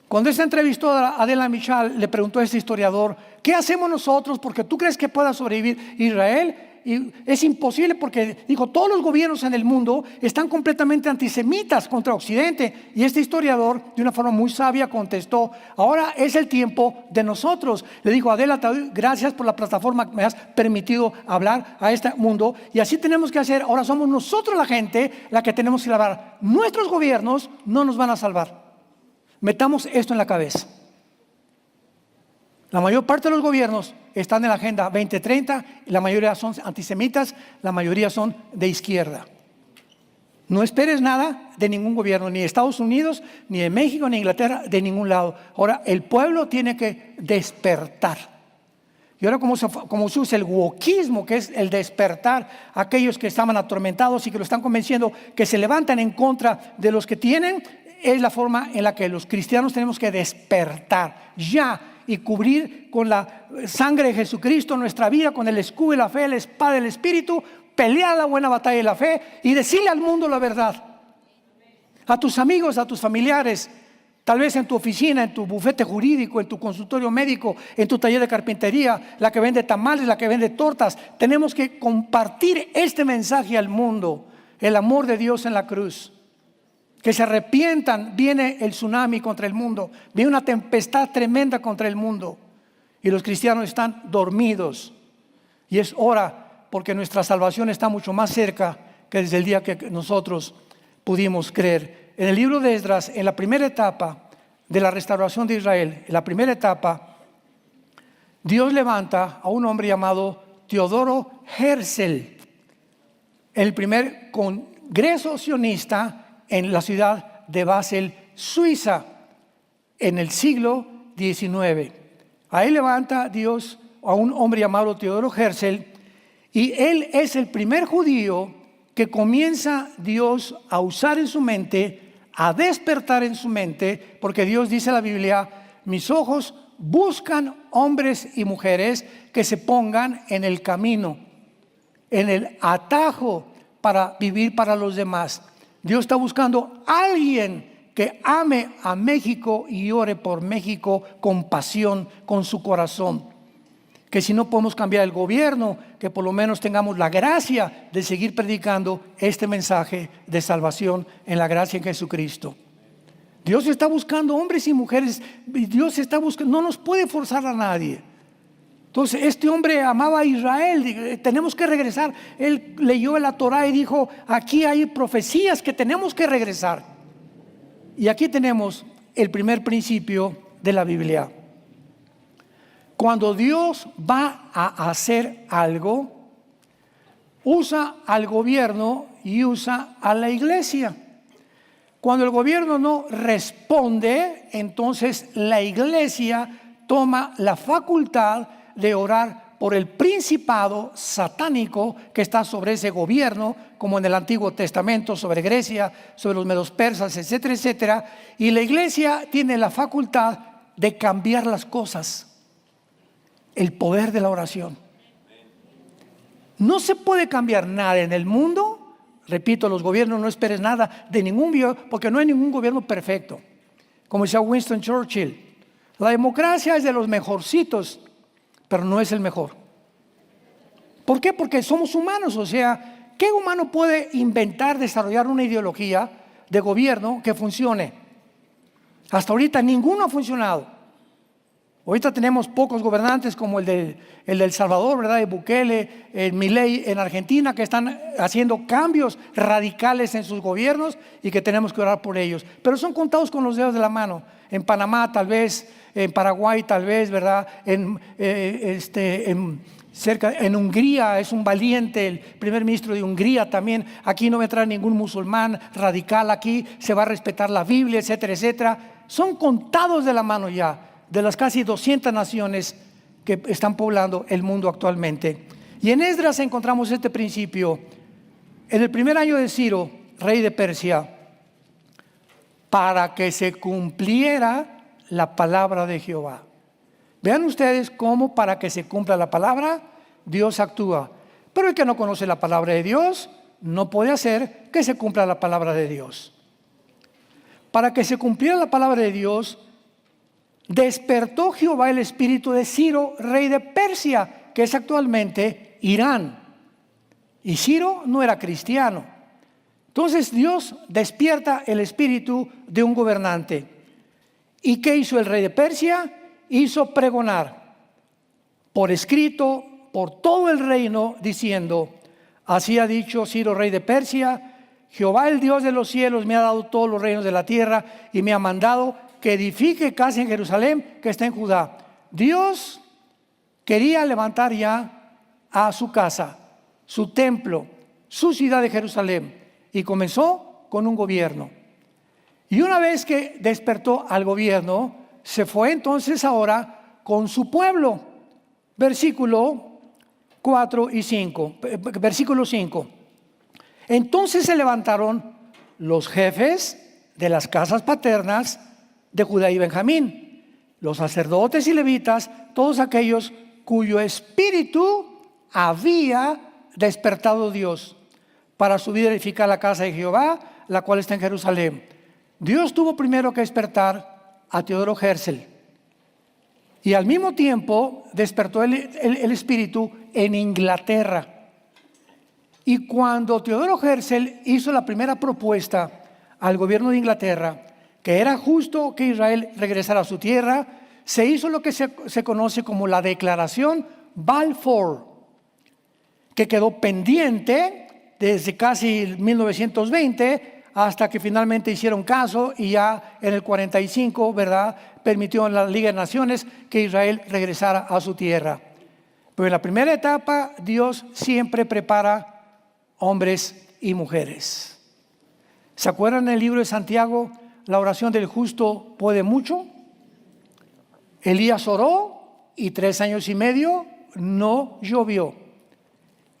Cuando esta entrevistó a Adela Michal, le preguntó a este historiador, ¿qué hacemos nosotros? Porque tú crees que pueda sobrevivir Israel. Y es imposible porque, dijo, todos los gobiernos en el mundo están completamente antisemitas contra Occidente. Y este historiador, de una forma muy sabia, contestó, ahora es el tiempo de nosotros. Le dijo, Adela, te doy gracias por la plataforma que me has permitido hablar a este mundo. Y así tenemos que hacer. Ahora somos nosotros la gente la que tenemos que salvar. Nuestros gobiernos no nos van a salvar. Metamos esto en la cabeza. La mayor parte de los gobiernos están en la Agenda 2030, y la mayoría son antisemitas, la mayoría son de izquierda. No esperes nada de ningún gobierno, ni de Estados Unidos, ni de México, ni de Inglaterra, de ningún lado. Ahora, el pueblo tiene que despertar. Y ahora como se usa el wokismo, que es el despertar a aquellos que estaban atormentados y que lo están convenciendo, que se levantan en contra de los que tienen, es la forma en la que los cristianos tenemos que despertar ya y cubrir con la sangre de Jesucristo nuestra vida, con el escudo de la fe, la espada del Espíritu, pelear la buena batalla de la fe y decirle al mundo la verdad. A tus amigos, a tus familiares, tal vez en tu oficina, en tu bufete jurídico, en tu consultorio médico, en tu taller de carpintería, la que vende tamales, la que vende tortas. Tenemos que compartir este mensaje al mundo, el amor de Dios en la cruz. Que se arrepientan, viene el tsunami contra el mundo, viene una tempestad tremenda contra el mundo y los cristianos están dormidos. Y es hora, porque nuestra salvación está mucho más cerca que desde el día que nosotros pudimos creer. En el libro de Esdras, en la primera etapa de la restauración de Israel, en la primera etapa, Dios levanta a un hombre llamado Teodoro Herzl, el primer congreso sionista en la ciudad de Basel, Suiza, en el siglo XIX. Ahí levanta Dios a un hombre llamado Teodoro Herzl, y él es el primer judío que comienza Dios a usar en su mente, a despertar en su mente, porque Dios dice en la Biblia, mis ojos buscan hombres y mujeres que se pongan en el camino, en el atajo para vivir para los demás. Dios está buscando a alguien que ame a México y ore por México con pasión, con su corazón. Que si no podemos cambiar el gobierno, que por lo menos tengamos la gracia de seguir predicando este mensaje de salvación en la gracia en Jesucristo. Dios está buscando hombres y mujeres. Dios está buscando, no nos puede forzar a nadie. Entonces este hombre amaba a Israel, tenemos que regresar. Él leyó la Torá y dijo, aquí hay profecías que tenemos que regresar. Y aquí tenemos el primer principio de la Biblia. Cuando Dios va a hacer algo, usa al gobierno y usa a la iglesia. Cuando el gobierno no responde, entonces la iglesia toma la facultad de orar por el principado satánico que está sobre ese gobierno, como en el Antiguo Testamento, sobre Grecia, sobre los medos persas, etcétera, etcétera. Y la iglesia tiene la facultad de cambiar las cosas. El poder de la oración. No se puede cambiar nada en el mundo. Repito, los gobiernos, no esperes nada de ningún gobierno, porque no hay ningún gobierno perfecto. Como decía Winston Churchill, la democracia es de los mejorcitos, pero no es el mejor. ¿Por qué? Porque somos humanos. O sea, ¿qué humano puede inventar, desarrollar una ideología de gobierno que funcione? Hasta ahorita ninguno ha funcionado. Ahorita tenemos pocos gobernantes como el del Salvador, ¿verdad? De Bukele, Milei en Argentina, que están haciendo cambios radicales en sus gobiernos y que tenemos que orar por ellos. Pero son contados con los dedos de la mano. En Panamá tal vez, en Paraguay tal vez, ¿verdad? En Hungría es un valiente, el primer ministro de Hungría también. Aquí no va a entrar ningún musulmán radical, aquí se va a respetar la Biblia, etcétera, etcétera. Son contados de la mano ya, de las casi 200 naciones que están poblando el mundo actualmente. Y en Esdras encontramos este principio. En el primer año de Ciro, rey de Persia, para que se cumpliera la palabra de Jehová. Vean ustedes cómo para que se cumpla la palabra, Dios actúa. Pero el que no conoce la palabra de Dios no puede hacer que se cumpla la palabra de Dios. Para que se cumpliera la palabra de Dios, despertó Jehová el espíritu de Ciro, rey de Persia, que es actualmente Irán. Y Ciro no era cristiano. Entonces Dios despierta el espíritu de un gobernante. ¿Y qué hizo el rey de Persia? Hizo pregonar por escrito por todo el reino, diciendo: así ha dicho Ciro, rey de Persia, Jehová el Dios de los cielos me ha dado todos los reinos de la tierra y me ha mandado que edifique casa en Jerusalén que está en Judá. Dios quería levantar ya a su casa, su templo, su ciudad de Jerusalén, y comenzó con un gobierno. Y una vez que despertó al gobierno, se fue entonces ahora con su pueblo. Versículo 4 y 5. Versículo 5. Entonces se levantaron los jefes de las casas paternas de Judá y Benjamín, los sacerdotes y levitas, todos aquellos cuyo espíritu había despertado Dios para subir a edificar la casa de Jehová, la cual está en Jerusalén. Dios tuvo primero que despertar a Teodoro Herzl, y al mismo tiempo despertó el espíritu en Inglaterra. Y cuando Teodoro Herzl hizo la primera propuesta al gobierno de Inglaterra, que era justo que Israel regresara a su tierra, se hizo lo que se conoce como la Declaración Balfour, que quedó pendiente desde casi 1920 hasta que finalmente hicieron caso, y ya en el 45, ¿verdad?, permitió en la Liga de Naciones que Israel regresara a su tierra. Pero en la primera etapa, Dios siempre prepara hombres y mujeres. ¿Se acuerdan en el libro de Santiago, la oración del justo puede mucho? Elías oró y 3 años y medio no llovió.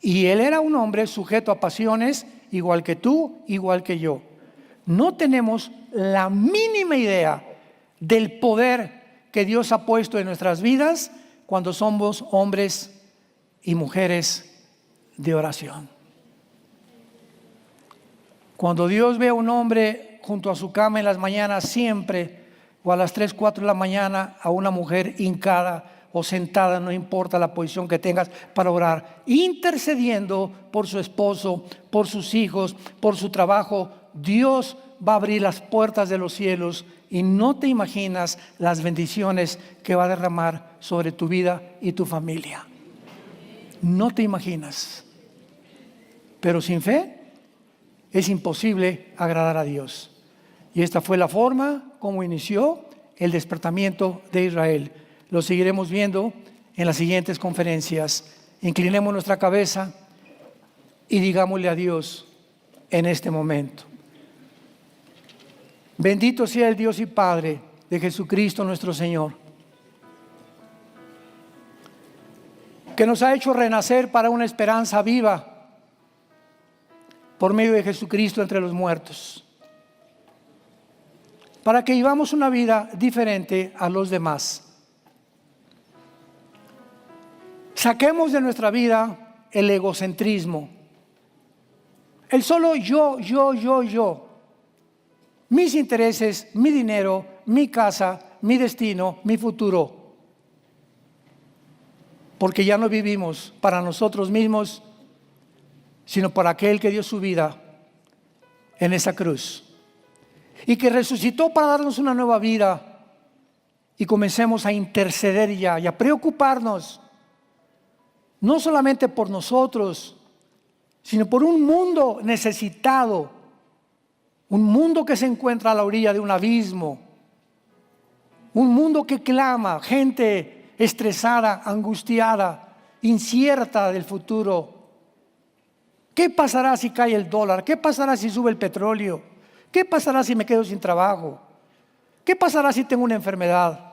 Y él era un hombre sujeto a pasiones, igual que tú, igual que yo. No tenemos la mínima idea del poder que Dios ha puesto en nuestras vidas cuando somos hombres y mujeres de oración. Cuando Dios ve a un hombre junto a su cama en las mañanas siempre, o a las 3, 4 de la mañana, a una mujer hincada o sentada, no importa la posición que tengas, para orar, intercediendo por su esposo, por sus hijos, por su trabajo, Dios va a abrir las puertas de los cielos y no te imaginas las bendiciones que va a derramar sobre tu vida y tu familia. No te imaginas. Pero sin fe es imposible agradar a Dios. Y esta fue la forma como inició el despertamiento de Israel. Lo seguiremos viendo en las siguientes conferencias. Inclinemos nuestra cabeza y digámosle a Dios en este momento: bendito sea el Dios y Padre de Jesucristo nuestro Señor, que nos ha hecho renacer para una esperanza viva por medio de Jesucristo entre los muertos, para que vivamos una vida diferente a los demás. Saquemos de nuestra vida el egocentrismo, el solo yo, mis intereses, mi dinero, mi casa, mi destino, mi futuro. Porque ya no vivimos para nosotros mismos, sino para aquel que dio su vida en esa cruz y que resucitó para darnos una nueva vida y comencemos a interceder ya y a preocuparnos, no solamente por nosotros, sino por un mundo necesitado, un mundo que se encuentra a la orilla de un abismo, un mundo que clama, gente estresada, angustiada, incierta del futuro. ¿Qué pasará si cae el dólar? ¿Qué pasará si sube el petróleo? ¿Qué pasará si me quedo sin trabajo? ¿Qué pasará si tengo una enfermedad?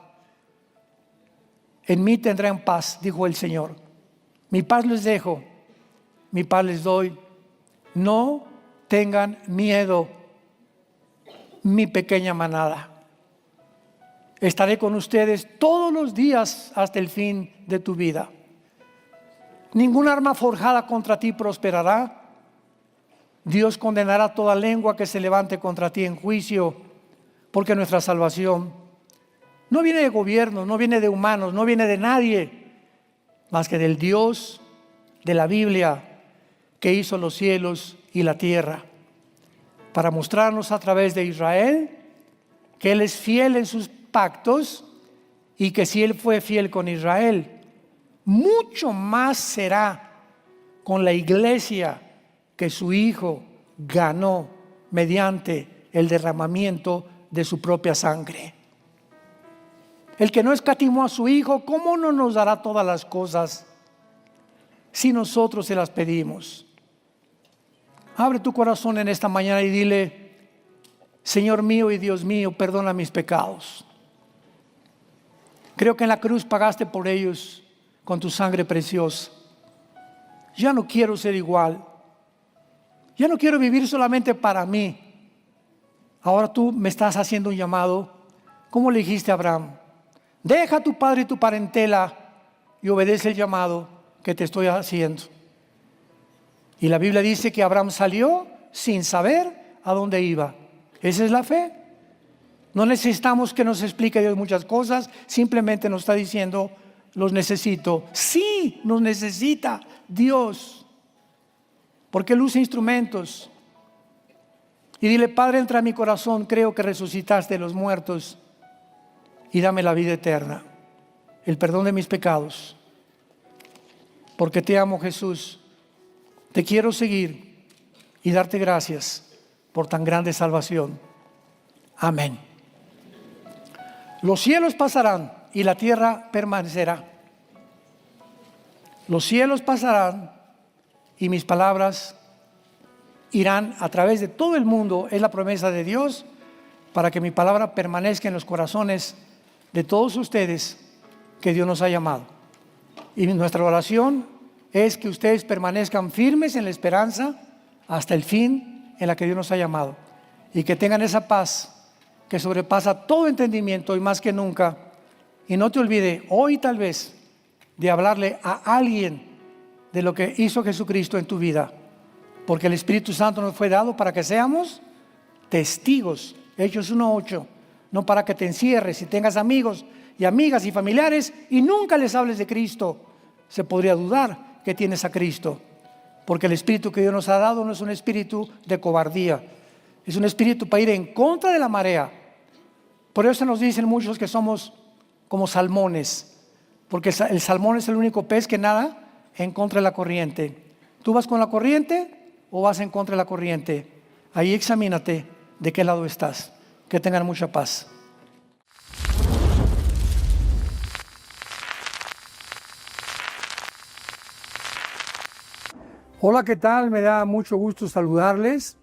En mí tendrán paz, dijo el Señor. Mi paz les dejo, mi paz les doy. No tengan miedo, mi pequeña manada. Estaré con ustedes todos los días hasta el fin de tu vida. Ningún arma forjada contra ti prosperará. Dios condenará toda lengua que se levante contra ti en juicio, porque nuestra salvación no viene de gobiernos, no viene de humanos, no viene de nadie, más que del Dios de la Biblia, que hizo los cielos y la tierra, para mostrarnos a través de Israel que Él es fiel en sus pactos y que si Él fue fiel con Israel, mucho más será con la iglesia que su Hijo ganó mediante el derramamiento de su propia sangre. El que no escatimó a su Hijo, ¿cómo no nos dará todas las cosas si nosotros se las pedimos? Abre tu corazón en esta mañana y dile: Señor mío y Dios mío, perdona mis pecados. Creo que en la cruz pagaste por ellos con tu sangre preciosa. Ya no quiero ser igual. Ya no quiero vivir solamente para mí. Ahora tú me estás haciendo un llamado, como le dijiste a Abraham: deja a tu padre y tu parentela y obedece el llamado que te estoy haciendo. Y la Biblia dice que Abraham salió sin saber a dónde iba. Esa es la fe. No necesitamos que nos explique Dios muchas cosas, simplemente nos está diciendo: los necesito. Sí, nos necesita Dios, porque Él usa instrumentos. Y dile: Padre, entra a mi corazón, creo que resucitaste de los muertos y dame la vida eterna, el perdón de mis pecados, porque te amo, Jesús. Te quiero seguir y darte gracias por tan grande salvación. Amén. Los cielos pasarán y la tierra permanecerá. Los cielos pasarán y mis palabras irán a través de todo el mundo. Es la promesa de Dios para que mi palabra permanezca en los corazones de todos ustedes que Dios nos ha llamado. Y nuestra oración es que ustedes permanezcan firmes en la esperanza hasta el fin en la que Dios nos ha llamado, y que tengan esa paz que sobrepasa todo entendimiento y más que nunca. Y no te olvides hoy tal vez de hablarle a alguien de lo que hizo Jesucristo en tu vida, porque el Espíritu Santo nos fue dado para que seamos testigos. Hechos 1:8, no para que te encierres y tengas amigos y amigas y familiares y nunca les hables de Cristo. Se podría dudar que tienes a Cristo, porque el espíritu que Dios nos ha dado no es un espíritu de cobardía, es un espíritu para ir en contra de la marea. Por eso nos dicen muchos que somos como salmones, porque el salmón es el único pez que nada en contra de la corriente. ¿Tú vas con la corriente o vas en contra de la corriente? Ahí examínate de qué lado estás. Que tengan mucha paz. Hola, ¿qué tal? Me da mucho gusto saludarles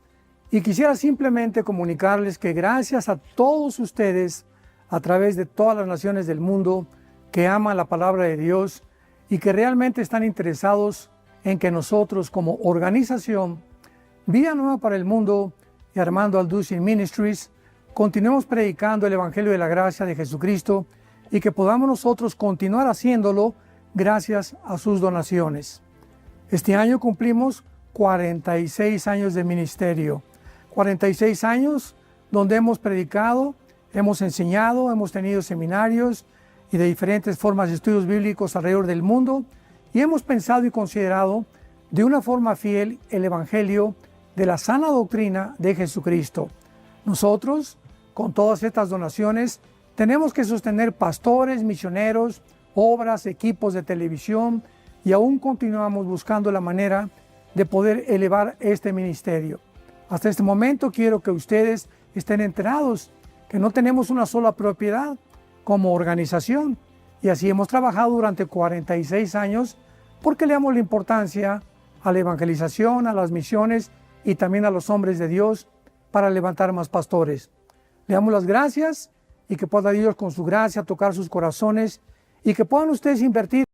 y quisiera simplemente comunicarles que gracias a todos ustedes a través de todas las naciones del mundo que aman la palabra de Dios y que realmente están interesados en que nosotros como organización Vida Nueva para el Mundo y Armando Alducin Ministries continuemos predicando el Evangelio de la Gracia de Jesucristo y que podamos nosotros continuar haciéndolo gracias a sus donaciones. Este año cumplimos 46 años de ministerio, 46 años donde hemos predicado, hemos enseñado, hemos tenido seminarios y de diferentes formas de estudios bíblicos alrededor del mundo, y hemos pensado y considerado de una forma fiel el Evangelio de la sana doctrina de Jesucristo. Nosotros, con todas estas donaciones, Tenemos que sostener pastores, misioneros, obras, equipos de televisión y aún continuamos buscando la manera de poder elevar este ministerio. Hasta este momento quiero que ustedes estén enterados que no tenemos una sola propiedad como organización y así hemos trabajado durante 46 años porque le damos la importancia a la evangelización, a las misiones y también a los hombres de Dios para levantar más pastores. Le damos las gracias y que pueda Dios con su gracia tocar sus corazones y que puedan ustedes invertir.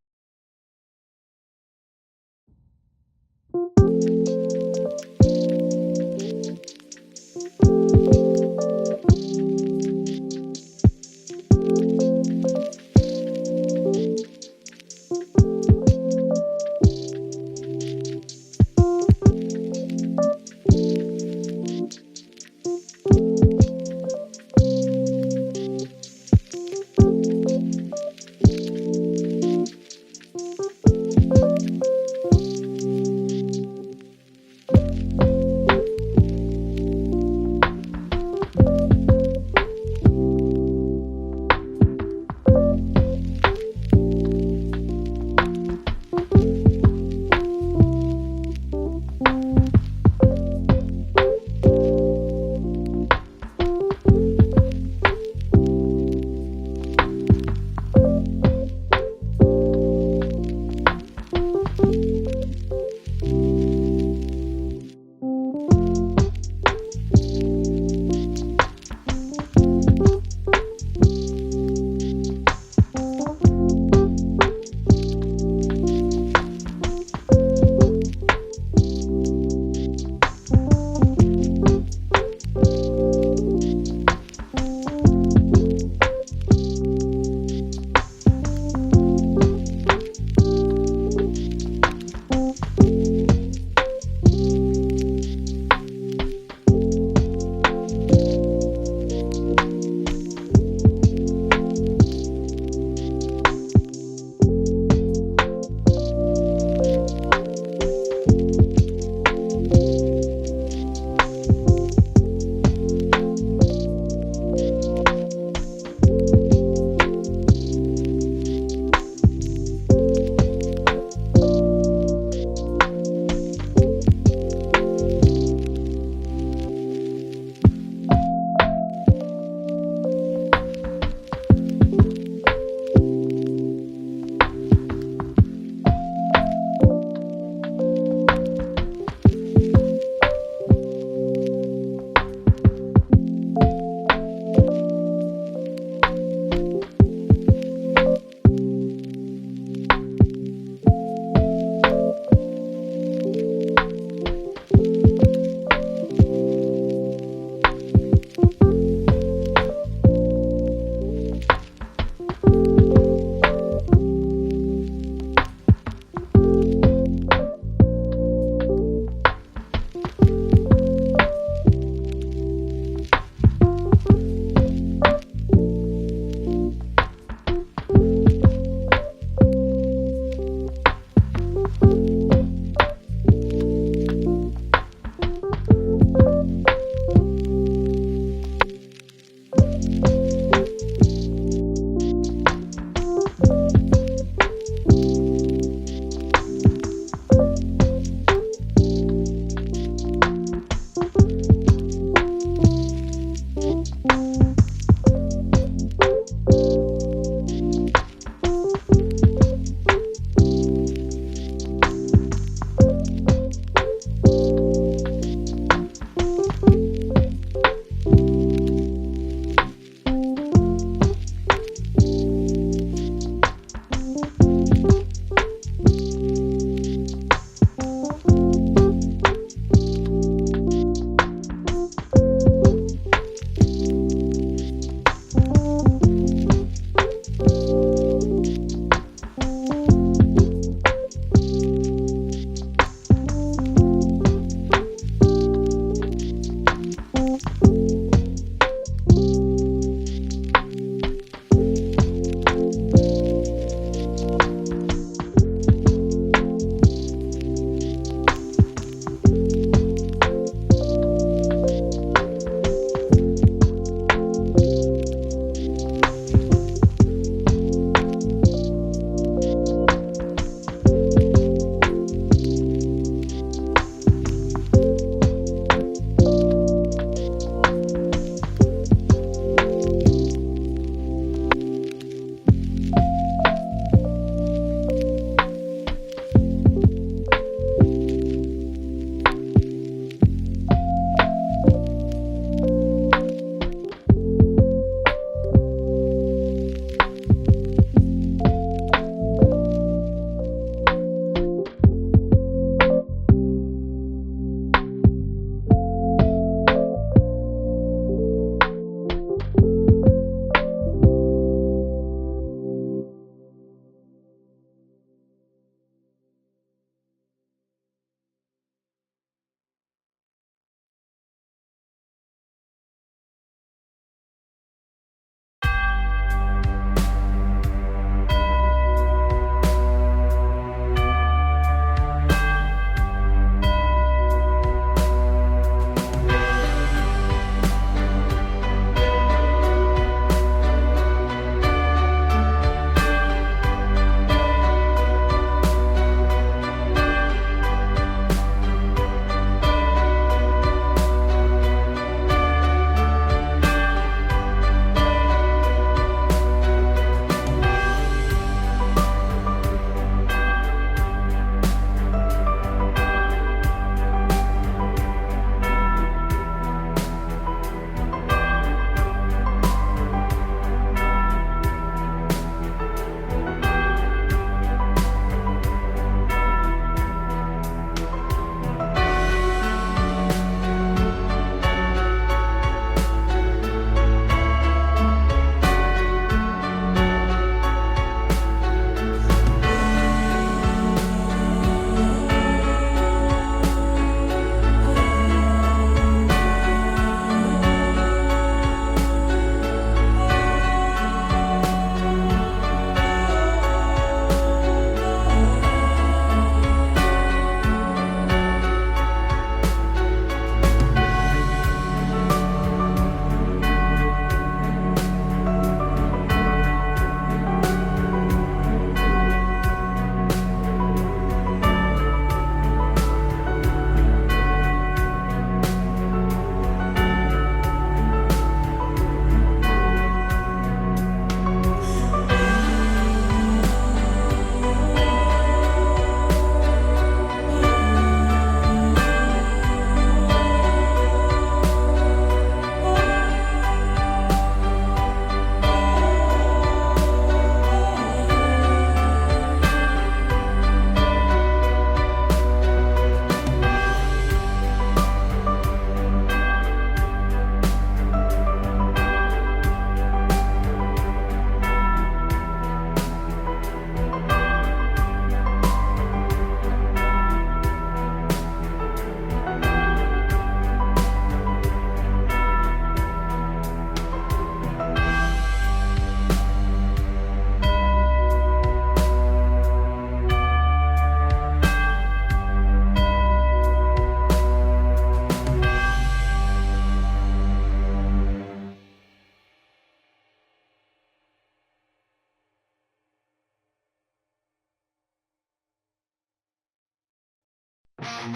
Get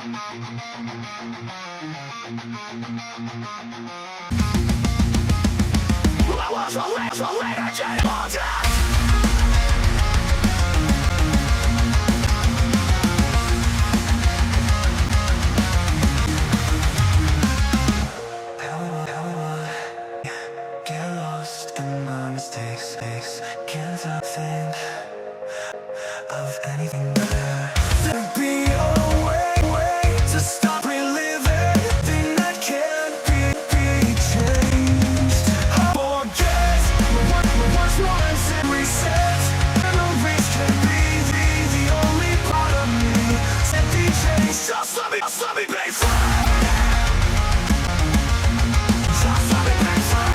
lost in my mistakes. Can't think of anything better. There'd be a way to stop reliving thing that can't be changed. Forget what was once and reset. Memories can be the only part of me that be changed. Just let me be free. Just let me be free.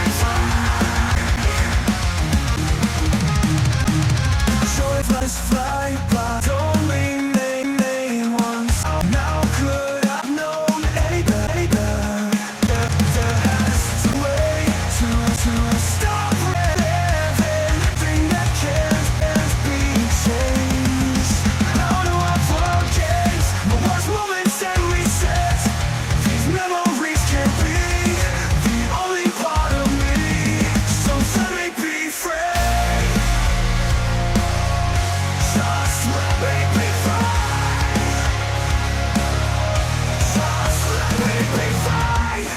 Joyless fly by, only name once. Now could I've known any better? There has to way to stop living thing that can't be changed. How do I forget the worst moments and reset? These memories can't be the only part of me. So let me be free. Just let me be free. Just let me be free.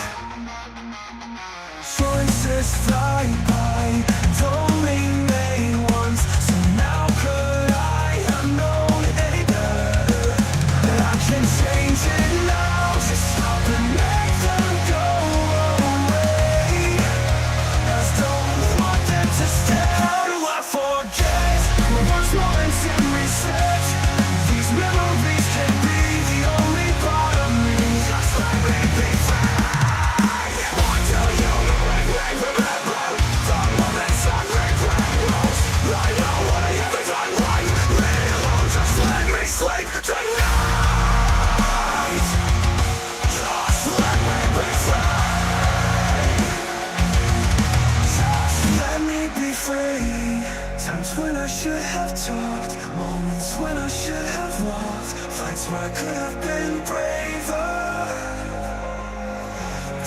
Choices fly by, don't mean they once. So now could I have known any better? That I can change it now, just stop and make them go away. I don't want them to stay. How do I forget the worst moments and reset? These memories can be the only part of me. Just let me be free. What do you remember? The moments I regret most. I know what I haven't done right. Leave me alone, just let me sleep tonight. Just let me be free. Just let me be free. Times when I should have talked, moments when I should have walked, fights where I could have been braver,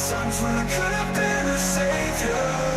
times when I could have been a savior.